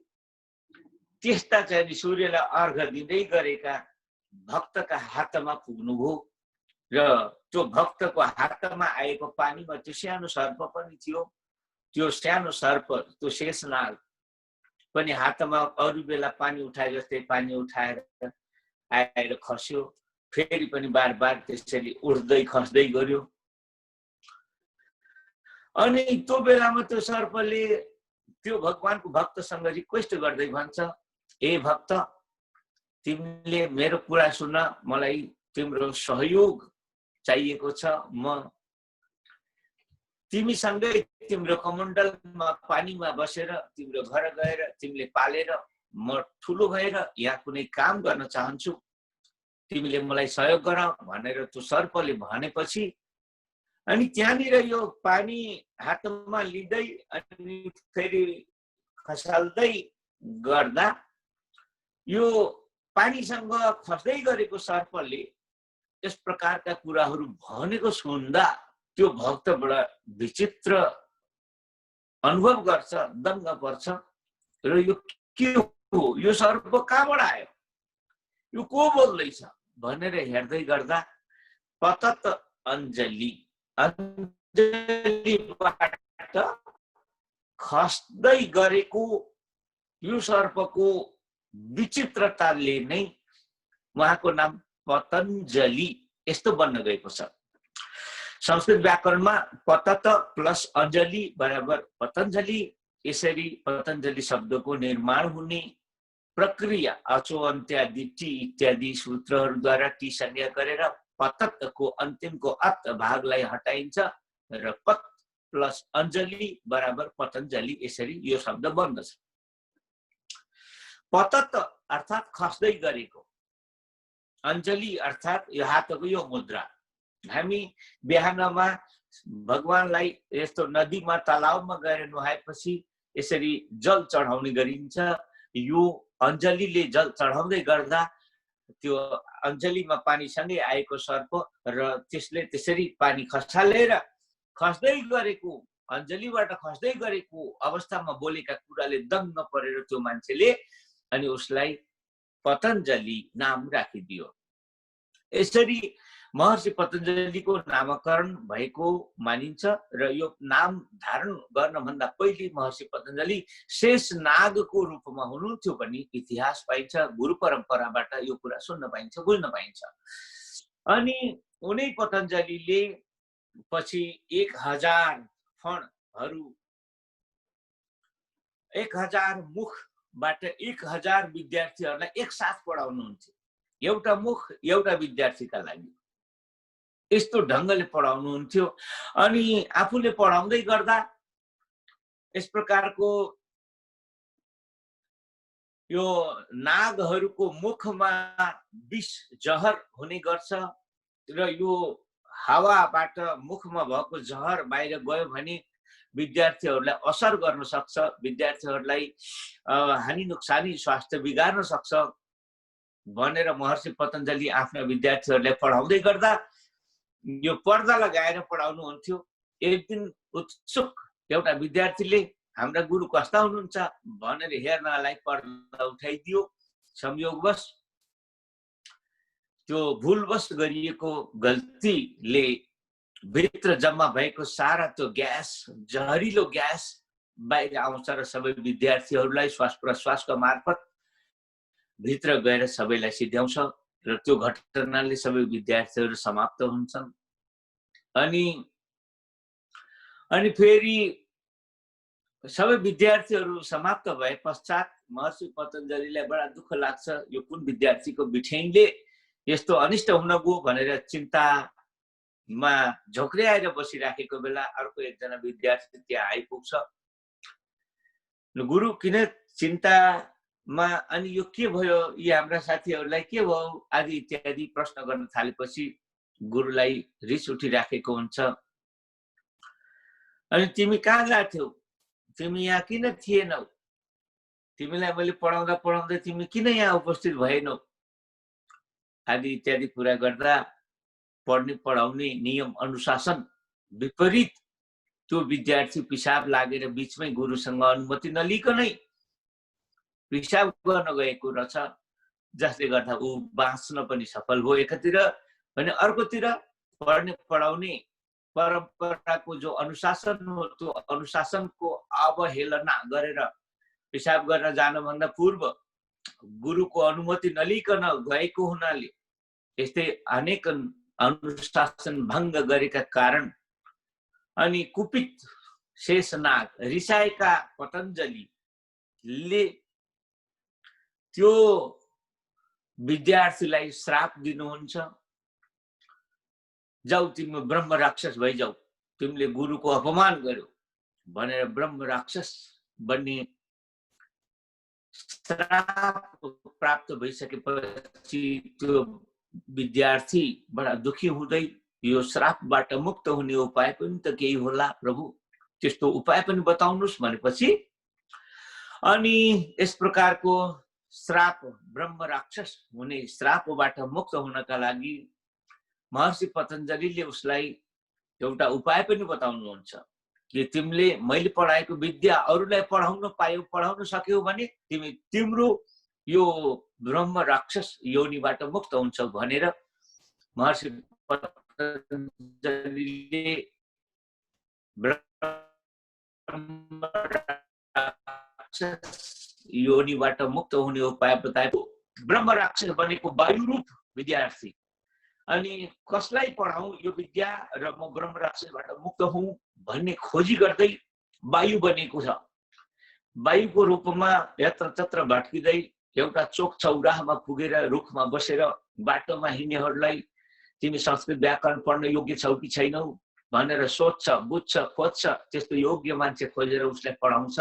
त्यस्ता चाहिँ सूर्यलाई अर्घ दिँदै गरेका भक्तका हातमा पुग्नुभयो र त्यो भक्तको हातमा आएको पानीमा त्यो सानो सर्प पनि थियो। त्यो सानो सर्प, त्यो शेषनाग पनि हातमा अरू बेला पानी उठाए जस्तै पानी उठाएर आएर खस्यो, फेरि पनि बार बार त्यसरी उठ्दै खस्दै गर्यो। अनि त्यो बेलामा त्यो सर्पले त्यो भगवानको भक्तसँग रिक्वेस्ट गर्दै भन्छ, ए भक्त, तिमीले मेरो कुरा सुन, मलाई तिम्रो सहयोग चाहिएको छ। म तिमीसँगै तिम्रो कमण्डलमा पानीमा बसेर तिम्रो घर गएर तिमीले पालेर म ठुलो भएर यहाँ कुनै काम गर्न चाहन्छु, तिमीले मलाई सहयोग गर भनेर त्यो सर्पले भनेपछि अनि त्यहाँनिर यो पानी हातमा लिँदै अनि फेरि खसाल्दै गर्दा यो पानीसँग खस्दै गरेको सर्पले यस प्रकारका कुराहरू भनेको सुन्दा त्यो भक्त बडा विचित्र अनुभव गर्छ, दङ्ग पर्छ र यो के हो, यो सर्प कहाँबाट आयो, यो को बोल्दैछ भनेर हेर्दै गर्दा पतत अञ्जलीबाट खस्दै गरेको यो सर्पको विचित्रताले नै उहाँको नाम पतञ्जली यस्तो बन्न गएको छ। संस्कृत व्याकरणमा पतत प्लस अञ्जली बराबर पतञ्जली, यसरी पतञ्जली शब्दको निर्माण हुने प्रक्रिया अचो अन्त्यादि टी इत्यादि सूत्रहरूद्वारा टी संज्ञा गरेर पततको अन्तिमको अत भागलाई हटाइन्छ र पत प्लस अञ्जली बराबर पतञ्जली, यसरी यो शब्द बन्दछ। पतत अर्थात् खस्दै गरेको, अञ्जली अर्थात् यो हातको यो मुद्रा। हामी बिहानमा भगवानलाई यस्तो नदीमा तालाबमा गएर नुहाएपछि यसरी जल चढाउने गरिन्छ। यो अञ्जलीले जल चढाउँदै गर्दा त्यो अञ्जलीमा पानीसँगै आएको सर्प र त्यसले त्यसरी पानी खसालेर खस्दै गरेको, अञ्जलीबाट खस्दै गरेको अवस्थामा बोलेका कुराले दङ्ग परेर त्यो मान्छेले अनि उसलाई पतञ्जली नाम राखिदियो। यसरी महर्षि पतञ्जलीको नामकरण भएको मानिन्छ र यो नाम धारण गर्नभन्दा पहिले महर्षि पतञ्जली शेष नागको रूपमा हुनुहुन्थ्यो पनि इतिहास पाइन्छ, गुरु परम्पराबाट यो कुरा सुन्न पाइन्छ, बुझ्न पाइन्छ। अनि उनै पतञ्जलीले पछि 1000 फणहरू 1000 मुखबाट 1000 विद्यार्थीहरूलाई एकसाथ पढाउनुहुन्थ्यो, एउटा मुख एउटा विद्यार्थीका लागि, यस्तो ढङ्गले पढाउनुहुन्थ्यो। अनि आफूले पढाउँदै गर्दा यस प्रकारको यो नागहरूको मुखमा विष जहर हुने गर्छ र यो हावाबाट मुखमा भएको जहर बाहिर गयो भने विद्यार्थीहरूलाई असर गर्न सक्छ, विद्यार्थीहरूलाई हानि नोक्सानी स्वास्थ्य बिगार्न सक्छ भनेर महर्षि पतञ्जली आफ्ना विद्यार्थीहरूलाई पढाउँदै गर्दा यो पर्दा लगाएर पढाउनुहुन्थ्यो। एक दिन उत्सुक एउटा विद्यार्थीले हाम्रा गुरु कस्ता हुनुहुन्छ भनेर हेर्नलाई पर्दा उठाइदियो। संयोगवश त्यो भुलवश गरिएको गल्तीले भित्र जम्मा भएको सारा त्यो ग्यास, जहरिलो ग्यास बाहिर आउँछ र सबै विद्यार्थीहरूलाई श्वास प्रश्वासको मार्फत भित्र गएर सबैलाई सिध्याउँछ र त्यो घटनाले सबै विद्यार्थीहरू समाप्त हुन्छन्। अनि फेरि सबै विद्यार्थीहरू समाप्त भए पश्चात महर्षि पतञ्जलीलाई बडा दुःख लाग्छ, यो कुन विद्यार्थीको बिठ्याइले यस्तो अनिष्ट हुन गयो भनेर चिन्तामा झोक्रिएर बसिराखेको बेला अर्को एकजना विद्यार्थी त्यहाँ आइपुग्छ। गुरु किन चिन्तामा, अनि यो के भयो, यी हाम्रा साथीहरूलाई के भयो आदि इत्यादि प्रश्न गर्न थालेपछि गुरुलाई रिस उठिराखेको हुन्छ। अनि तिमी कहाँ गएथ्यौ, तिमी यहाँ किन थिएनौ, तिमीलाई मैले पढाउँदा पढाउँदै तिमी किन यहाँ उपस्थित भएनौ आदि इत्यादि कुरा गर्दा पढ्ने पढाउने नियम अनुशासन विपरीत त्यो विद्यार्थी पिसाब लागेर बीचमै गुरुसँग अनुमति नलिकनै पिसाब गर्न गएको रहेछ, जसले गर्दा ऊ बाँच्न पनि सफल भयो एकातिर भने अर्कोतिर पढ्ने पढाउने परम्पराको जो अनुशासन हो त्यो अनुशासनको अवहेलना गरेर पिसाब गर्न जानुभन्दा पूर्व गुरुको अनुमति नलिकन गएको हुनाले यस्तै अनेक अनुशासन भङ्ग गरेका कारण अनि कुपित शेषनाग रिसाएका पतञ्जलिले त्यो विद्यार्थीलाई श्राप दिनुहुन्छ, जाऊ तिमी ब्रह्म राक्षस भइजाऊ, तिमीले गुरुको अपमान गर्यो भनेर ब्रह्म राक्षस बन्ने श्राप प्राप्त भइसकेपछि त्यो विद्यार्थी बडा दुखी हुँदै यो श्रापबाट मुक्त हुने उपाय पनि त केही होला प्रभु, त्यस्तो उपाय पनि बताउनुस् भनेपछि अनि यस प्रकारको श्राप ब्रह्म राक्षस हुने श्रापबाट मुक्त हुनका लागि महर्षि पतञ्जलिले उसलाई एउटा उपाय पनि बताउनुहुन्छ कि तिमीले मैले पढाएको विद्या अरूलाई पढाउन सक्यौ भने तिम्रो यो ब्रह्म राक्षस योनिबाट मुक्त हुन्छौ भनेर महर्षि पतञ्जलिले ब्रह्म राक्षस योनिबाट मुक्त हुने उपाय बताएको। ब्रह्म राक्षस बनेको वायुरूप विद्यार्थी अनि कसलाई पढाउँ यो विद्या र म ब्रह्म राक्षसबाट मुक्त हुँ भन्ने खोजी गर्दै वायु बनेको छ। वायुको रूपमा यत्र तत्र भट्किँदै एउटा चोक चौराहामा पुगेर रुखमा बसेर बाटोमा हिँड्नेहरूलाई तिमी संस्कृत व्याकरण पढ्न योग्य छौ कि छैनौ भनेर सोध्छ, बुझ्छ, खोज्छ। त्यस्तो योग्य मान्छे खोजेर उसलाई पढाउँछ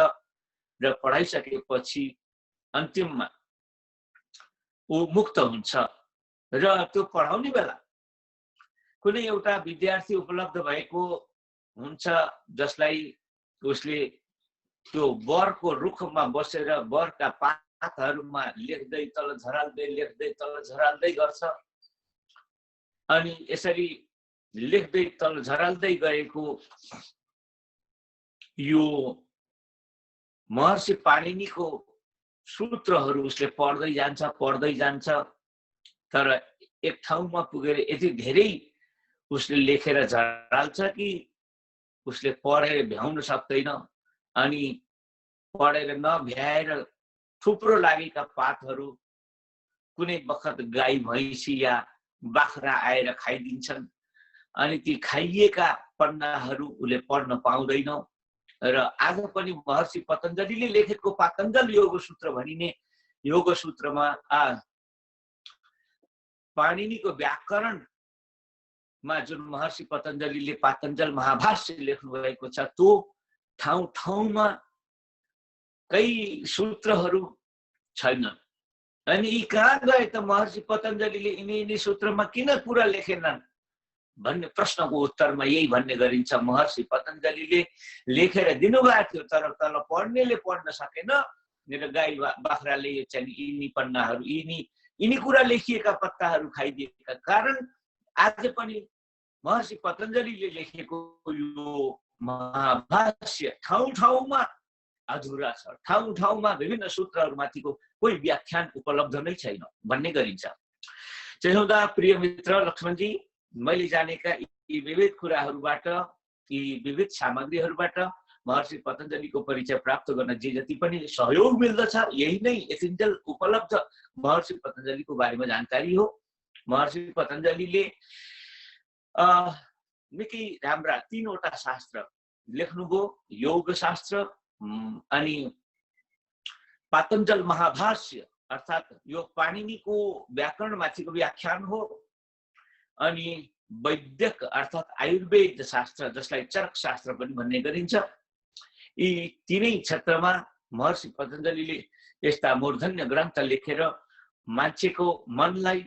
र पढाइसकेपछि अन्तिममा ऊ मुक्त हुन्छ। र त्यो पढाउने बेला कुनै एउटा विद्यार्थी उपलब्ध भएको हुन्छ जसलाई उसले त्यो बरको रुखमा बसेर बरका पातहरूमा लेख्दै तल झराल्दै गर्छ। अनि यसरी लेख्दै तल झराल्दै गएको यो महर्षि पाणिनीको सूत्रहरू उसले पढ्दै जान्छ। तर एक ठाउँमा पुगेर यति धेरै उसले लेखेर झराल्छ कि उसले पढेर भ्याउन सक्दैन। अनि पढेर नभ्याएर थुप्रो लागेका पातहरू कुनै बखत गाई भैँसी या बाख्रा आएर खाइदिन्छन्। अनि ती खाइएका पन्नाहरू उसले पढ्न पाउँदैन। र आज पनि महर्षि पतञ्जलिले लेखेको पातञ्जल योग सूत्र भनिने योग सूत्रमा पाणिनीको व्याकरणमा जुन महर्षि पतञ्जलिले पातञ्जल महाभाष्य लेख्नु भएको छ त्यो ठाउँ ठाउँमा कई सूत्रहरू छैनन्। अनि यी कहाँ गए त महर्षि पतञ्जलिले यिनी सूत्रमा किन पुरा लेखेनन् भन्ने प्रश्नको उत्तरमा यही भन्ने गरिन्छ, महर्षि पतञ्जलिले लेखेर दिनुभएको थियो तर तल पढ्नेले पढ्न सकेन। मेरो गाई बाख्राले चाहिँ यिनी पन्नाहरू यिनी कुरा लेखिएका पत्ताहरू खाइदिएका कारण आज पनि महर्षि पतञ्जलिले लेखेको यो महाभाष्य ठाउँ ठाउँमा अधुरा छ। ठाउँ ठाउँमा विभिन्न सूत्रहरूमाथिको कोही व्याख्यान उपलब्ध नै छैन भन्ने गरिन्छ। त्यसो हुँदा प्रिय मित्र लक्ष्मणजी, मैले जानेका यी विविध कुराहरूबाट, यी विविध सामग्रीहरूबाट महर्षि पतञ्जलिको परिचय प्राप्त गर्न जे जति पनि सहयोग मिल्दछ यही नै यतिन्जेल उपलब्ध महर्षि पतञ्जलिको बारेमा जानकारी हो। महर्षि पतञ्जलिले निकै राम्रा 3वटा शास्त्र लेख्नुभयो, योग शास्त्र अनि पातञ्जल महाभाष्य अर्थात् यो पाणिनीको व्याकरणमाथिको व्याख्यान हो, अनि वैद्यक अर्थात् आयुर्वेद शास्त्र जसलाई चरक शास्त्र पनि भन्ने गरिन्छ। यी तीनै क्षेत्रमा महर्षि पतञ्जलिले यस्ता मूर्धन्य ग्रन्थ लेखेर मान्छेको मनलाई,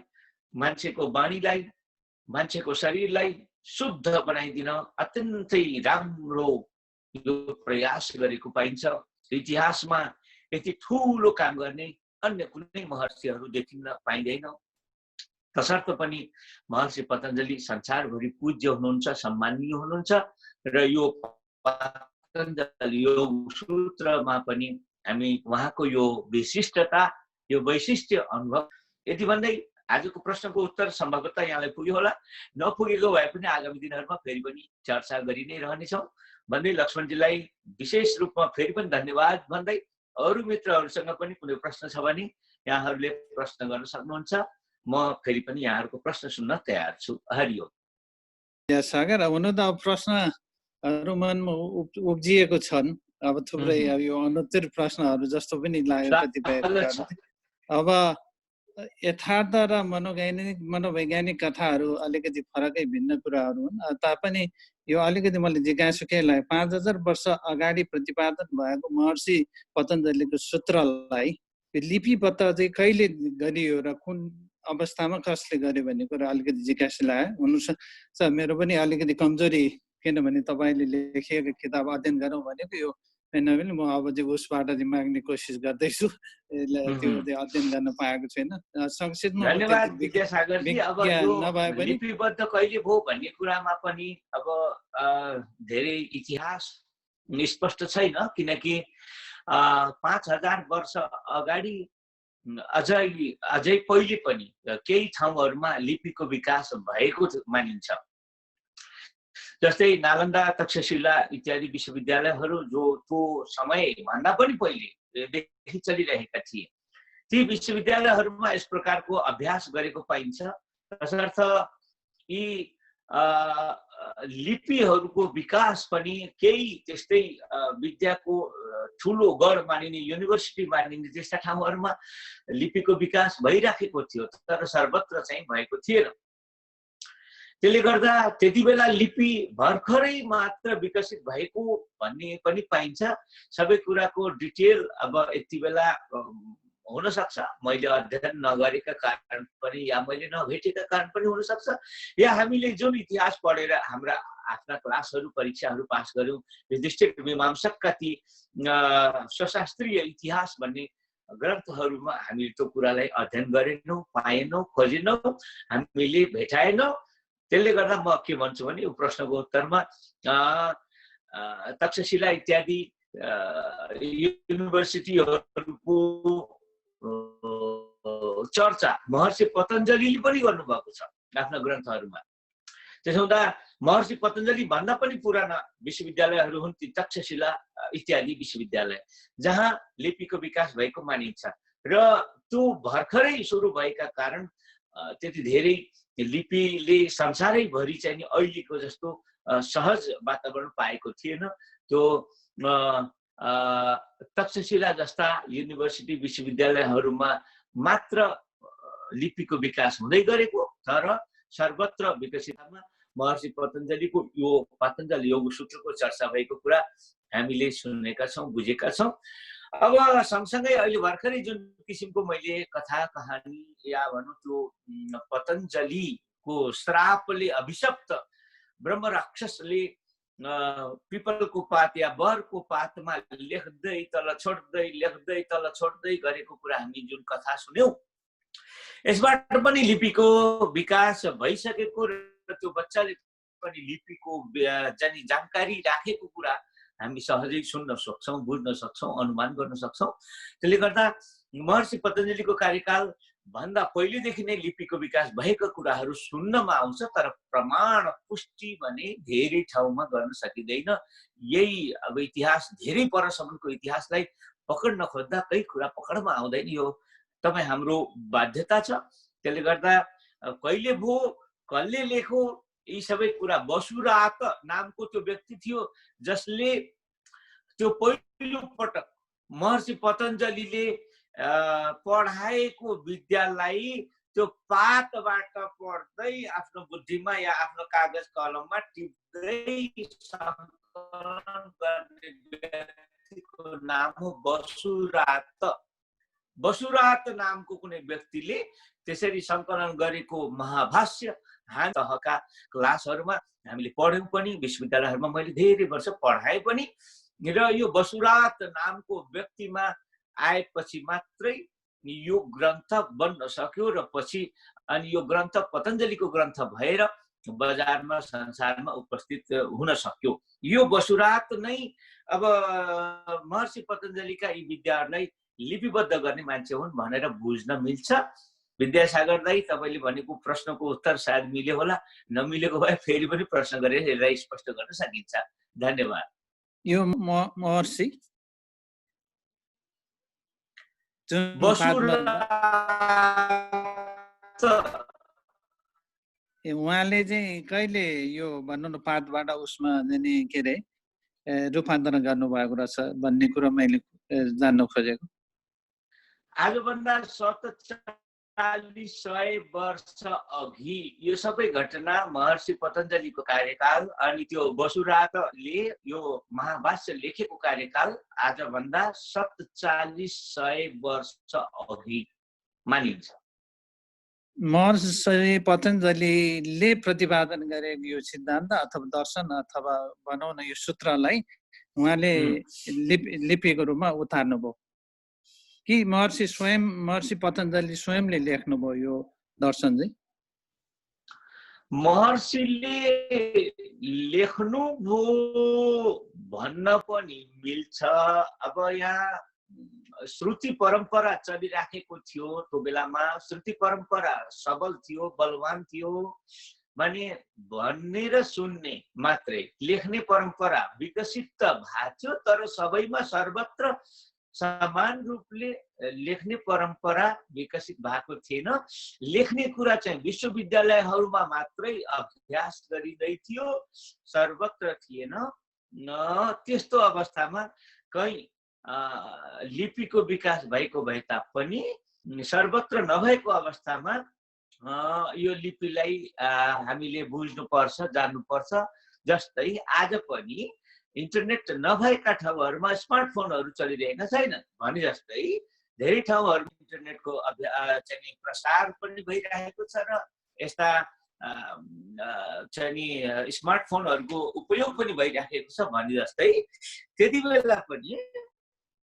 मान्छेको वाणीलाई, मान्छेको शरीरलाई शुद्ध बनाइदिन अत्यन्तै राम्रो यो प्रयास गरेको पाइन्छ। इतिहासमा यति ठुलो काम गर्ने अन्य कुनै महर्षिहरू देखिन पाइँदैन। तसर्थ पनि महर्षि पतञ्जलि संसारभरि पूज्य हुनुहुन्छ, सम्मानीय हुनुहुन्छ। र यो पातञ्जल योग सूत्रमा पनि हामी उहाँको यो विशिष्टता, यो वैशिष्ट्य अनुभव यति भन्दै आजको प्रश्नको उत्तर सम्भवतः यहाँलाई पुग्यो होला। नपुगेको भए पनि आगामी दिनहरूमा फेरि पनि चर्चा गरि नै रहनेछौँ भन्दै लक्ष्मणजीलाई विशेष रूपमा फेरि पनि धन्यवाद भन्दै अरू मित्रहरूसँग पनि कुनै प्रश्न छ भने यहाँहरूले प्रश्न गर्न सक्नुहुन्छ। म फेरि पनि यहाँहरूको प्रश्न सुन्न तयार छु। हरिओम। सागर, हुन त अब प्रश्नहरू मनमा उब्जिएको छन्। अब थुप्रै अब यो अनुत्तर प्रश्नहरू जस्तो पनि लाग्यो कतिपय कुराहरू। अब यथार्थ र मनोवैज्ञानिक कथाहरू अलिकति फरकै भिन्न कुराहरू हुन्। तापनि यो अलिकति मैले जिज्ञासु के लाग्यो, 5000 वर्ष अगाडि प्रतिपादन भएको महर्षि पतञ्जलिको सूत्रलाई लिपिबद्ध चाहिँ कहिले गरियो र कुन अवस्थामा कसले गर्यो भन्ने कुरा अलिकति जिज्ञासु लाग्यो। हुनुहुन्छ मेरो पनि अलिकति कमजोरी, किनभने तपाईँले लेखिएको किताब अध्ययन गरौँ भनेको यो होइन। म अब चाहिँ उसबाट चाहिँ माग्ने कोसिस गर्दैछु, त्यो अध्ययन गर्न पाएको छैन। संक्षिप्तमा धन्यवाद विद्यासागरजी। अब यो नभए पनि लिपिबद्ध कहिले भयो भन्ने कुरामा पनि अब धेरै इतिहास स्पष्ट छैन, किनकि 5000 वर्ष अगाडि अझै पहिले पनि केही ठाउँहरूमा लिपिको विकास भएको मानिन्छ। जस्तै नालन्दा, तक्षशिला इत्यादि विश्वविद्यालयहरू जो त्यो समय भन्दा पनि पहिलेदेखि चलिरहेका थिए, ती विश्वविद्यालयहरूमा यस प्रकारको अभ्यास गरेको पाइन्छ। तसर्थ यी लिपिहरूको विकास पनि केही त्यस्तै विद्याको ठुलो गढ मानिने, युनिभर्सिटी मानिने त्यस्ता ठाउँहरूमा लिपिको विकास भइराखेको थियो, तर सर्वत्र चाहिँ भएको थिएन। त्यसले गर्दा त्यति बेला लिपि भर्खरै मात्र विकसित भएको भन्ने पनि पाइन्छ। सबै कुराको डिटेल अब यति बेला हुन सक्छ मैले अध्ययन नगरेका कारण पनि, या मैले नभेटेका कारण पनि हुन सक्छ, या हामीले जुन इतिहास पढेर हाम्रा आफ्ना क्लासहरू परीक्षाहरू पास गर्यौं, युधिष्ठिर मीमांसकका ती स्वशास्त्रीय इतिहास भन्ने ग्रन्थहरूमा हामीले त्यो कुरालाई अध्ययन गरेनौं, पाएनौं, खोजेनौं, हामीले भेटाएनौं। त्यसले गर्दा म के भन्छु भने यो प्रश्नको उत्तरमा तक्षशिला इत्यादि युनिभर्सिटीहरूको चर्चा महर्षि पतञ्जलिले पनि गर्नुभएको छ आफ्ना ग्रन्थहरूमा। त्यसो हुँदा महर्षि पतञ्जलि भन्दा पनि पुराना विश्वविद्यालयहरू हुन् ती तक्षशिला इत्यादि विश्वविद्यालय, जहाँ लिपिको विकास भएको मानिन्छ। र त्यो भर्खरै सुरु भएका कारण त्यति धेरै लिपिले संसारैभरि चाहिँ अहिलेको जस्तो सहज वातावरण पाएको थिएन। त्यो तक्षशिला जस्ता युनिभर्सिटी विश्वविद्यालयहरूमा मात्र लिपिको विकास हुँदै गरेको, तर सर्वत्र विकसितमा महर्षि पतञ्जलिको यो पतञ्जल योग सूत्रको चर्चा भएको कुरा हामीले सुनेका छौं, बुझेका छौं। अब सँगसँगै अहिले भर्खरै जुन किसिमको मैले कथा कहानी या भनौँ त्यो पतञ्जलिको श्रापले अभिशप्त ब्रह्म राक्षसले पिपलको पात या बरको पातमा लेख्दै तल छोड्दै, लेख्दै तल छोड्दै गरेको कुरा हामी जुन कथा सुन्यौं, यसबाट पनि लिपिको विकास भइसकेको र त्यो बच्चाले पनि लिपिको जानकारी राखेको कुरा हामी सहजै सुन्न सक्छौं, बुझ्न सक्छौं, अनुमान गर्न सक्छौं। त्यसले गर्दा महर्षि पतञ्जलिको कार्यकाल भन्दा पहिलेदेखि नै लिपिको विकास भएका कुराहरू सुन्नमा आउँछ, तर प्रमाण पुष्टि भने धेरै ठाउँमा गर्न सकिँदैन। यही अब इतिहास धेरै परसम्मको इतिहासलाई पकड्न खोज्दा कही कुरा पकडमा आउँदैन। यो तपाईँ हाम्रो बाध्यता छ। त्यसले गर्दा कहिले भो, कसले लेखो, यी सबै कुरा। वसुरात नामको त्यो व्यक्ति थियो जसले त्यो पहिलो पटक महर्षि पतञ्जलिले पढाएको विद्यालाई त्यो पातबाट पढ्दै आफ्नो बुद्धिमा या आफ्नो कागज कलममा टिप्दै सङ्कलन गर्ने व्यक्तिको नाम हो वसुरात। वसुरात नामको कुनै व्यक्तिले त्यसरी सङ्कलन गरेको महाभाष्य हामी तहका क्लासहरूमा हामीले पढ्यौं पनि, विश्वविद्यालयहरूमा मैले धेरै वर्ष पढाएँ पनि। र यो वसुरात नामको व्यक्तिमा आएपछि मात्रै यो ग्रन्थ बन्न सक्यो र पछि अनि यो ग्रन्थ पतञ्जलिको ग्रन्थ भएर बजारमा संसारमा उपस्थित हुन सक्यो। यो वसुरात नै अब महर्षि पतञ्जलिका यी विद्याहरूलाई लिपिबद्ध गर्ने मान्छे हुन् भनेर बुझ्न मिल्छ। विद्यासागर दाई, तपाईँले भनेको प्रश्नको उत्तर सायद मिल्यो होला, नमिलेको भए फेरि पनि प्रश्न गरेर यसलाई स्पष्ट गर्न सकिन्छ। धन्यवाद। यो महर्षि जुन उहाँले चाहिँ कहिले यो भन्नु न पातबाट उसमा जाने के अरे रूपान्तरण गर्नुभएको रहेछ भन्ने कुरा मैले जान्न खोजेको। आजभन्दा 4700 वर्ष अघि यो सबै घटना महर्षि पतञ्जलिको कार्यकाल अनि त्यो वसुरातले यो महाभाष्य लेखेको कार्यकाल आजभन्दा 4700 वर्ष अघि मानिन्छ। महर्षि पतञ्जलिले प्रतिपादन गरेको यो सिद्धान्त अथवा दर्शन अथवा भनौँ न यो सूत्रलाई उहाँले लिपिको रूपमा उतार्नुभयो कि महर्षि पतञ्जलि स्वयंले लेख्नुभयो यो दर्शन चाहिँ? महर्षिले लेख्नुभयो भन्न पनि मिल्छ। अब यहाँ श्रुति परम्परा चलिराखेको थियो, त्यो बेलामा श्रुति परम्परा सबल थियो, बलवान थियो भने भन्ने र सुन्ने मात्रै, लेख्ने परम्परा विकसित त भएको थियो तर सबैमा सर्वत्र समान रूपले लेख्ने परम्परा विकसित भएको थिएन। लेख्ने कुरा चाहिँ विश्वविद्यालयहरूमा मात्रै अभ्यास गरिँदै थियो, सर्वत्र थिएन। त्यस्तो अवस्थामा कहीँ लिपिको विकास भएको भए तापनि सर्वत्र नभएको अवस्थामा यो लिपिलाई हामीले बुझ्नुपर्छ, जान्नुपर्छ। जस्तै आज पनि इन्टरनेट नभएका ठाउँहरूमा स्मार्टफोनहरू चलिरहेका छैनन् भने जस्तै धेरै ठाउँहरूमा इन्टरनेटको चाहिँ प्रसार पनि भइरहेको छ र यस्ता चाहिँ स्मार्टफोनहरूको उपयोग पनि भइरहेको छ भने जस्तै त्यति बेला पनि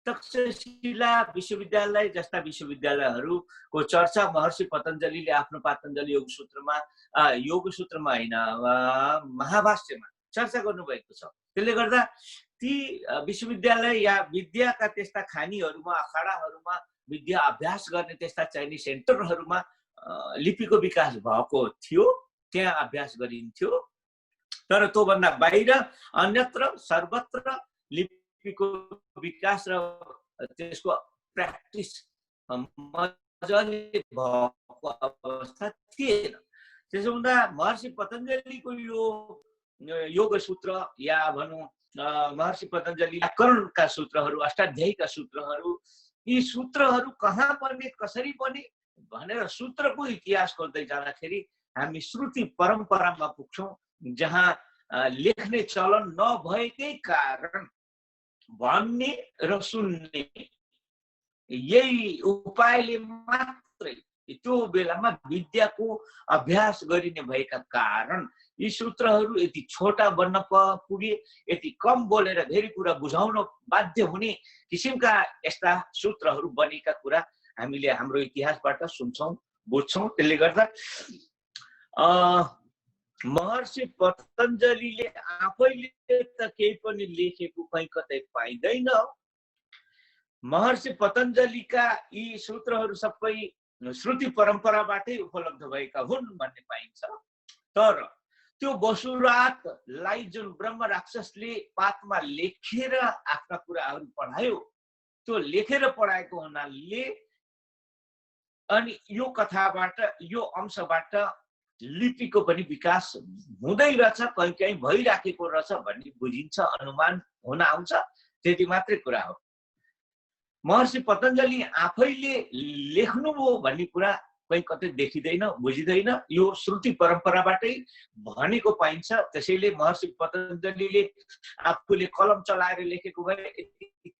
तक्षशिला विश्वविद्यालय जस्ता विश्वविद्यालयहरूको चर्चा महर्षि पतञ्जलिले आफ्नो पातञ्जलि योग सूत्रमा होइन महाभाष्यमा चर्चा गर्नुभएको छ। त्यसले गर्दा ती विश्वविद्यालय या विद्याका त्यस्ता खानीहरूमा, अखाडाहरूमा विद्या अभ्यास गर्ने त्यस्ता चाहिने सेन्टरहरूमा लिपिको विकास भएको थियो, त्यहाँ अभ्यास गरिन्थ्यो। तर त्योभन्दा बाहिर अन्यत्र सर्वत्र लिपिको विकास र त्यसको प्र्याक्टिस मजाले भएको अवस्था थिएन। त्यसो हुँदा महर्षि पतञ्जलिको यो योग सूत्र या भनौँ महर्षि पतञ्जलि व्याकरणका सूत्रहरू, अष्टाध्यायीका सूत्रहरू, यी सूत्रहरू कहाँ बने, कसरी बने भनेर सूत्रको इतिहास खोज्दै जाँदाखेरि हामी श्रुति परम्परामा पुग्छौँ, जहाँ लेख्ने चलन नभएकै कारण भन्ने र सुन्ने यही उपायले मात्रै त्यो बेलामा विद्याको अभ्यास गरिने भएका कारण यी सूत्रहरू यति छोटा बन्न पुगे, यति कम बोलेर धेरै कुरा बुझाउन बाध्य हुने किसिमका यस्ता सूत्रहरू बनेका कुरा हामीले हाम्रो इतिहासबाट सुन्छौँ, बुझ्छौँ। त्यसले गर्दा महर्षि पतञ्जलिले आफैले त केही पनि लेखेको कहीँ कतै पाइँदैन। महर्षि पतञ्जलिका यी सूत्रहरू सबै श्रुति परम्पराबाटै उपलब्ध भएका हुन् भन्ने पाइन्छ। तर त्यो वसुरातलाई जुन ब्रह्म राक्षसले पातमा लेखेर आफ्ना कुराहरू पढायो, त्यो लेखेर पढाएको हुनाले अनि यो कथाबाट, यो अंशबाट लिपिको पनि विकास हुँदै रहेछ, कहीँ कहीँ भइराखेको रहेछ भन्ने बुझिन्छ, अनुमान हुन आउँछ। त्यति मात्रै कुरा हो। महर्षि पतञ्जलि आफैले लेख्नुभयो भन्ने कुरा कहीँ कतै देखिँदैन, बुझिँदैन। यो श्रुति परम्पराबाटै भनेको पाइन्छ। त्यसैले महर्षि पतञ्जलिले आफूले कलम चलाएर लेखेको भए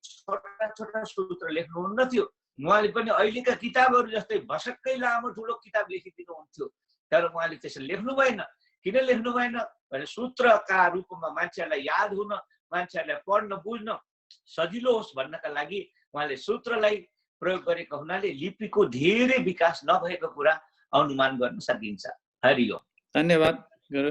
छोटा छोटा सूत्र लेख्नुहुन्न थियो। उहाँले पनि अहिलेका किताबहरू जस्तै भसक्कै लामो ठुलो किताब लेखिदिनुहुन्थ्यो, तर उहाँले त्यसरी लेख्नु भएन। किन लेख्नु भएन भने सूत्रका रूपमा मान्छेहरूलाई याद हुन, मान्छेहरूलाई पढ्न बुझ्न सजिलो होस् भन्नका लागि उहाँले सूत्रलाई प्रयोग गरेको हुनाले लिपिको धेरै विकास नभएको कुरा अनुमान गर्न सकिन्छ। हरिओम। धन्यवाद गुरु।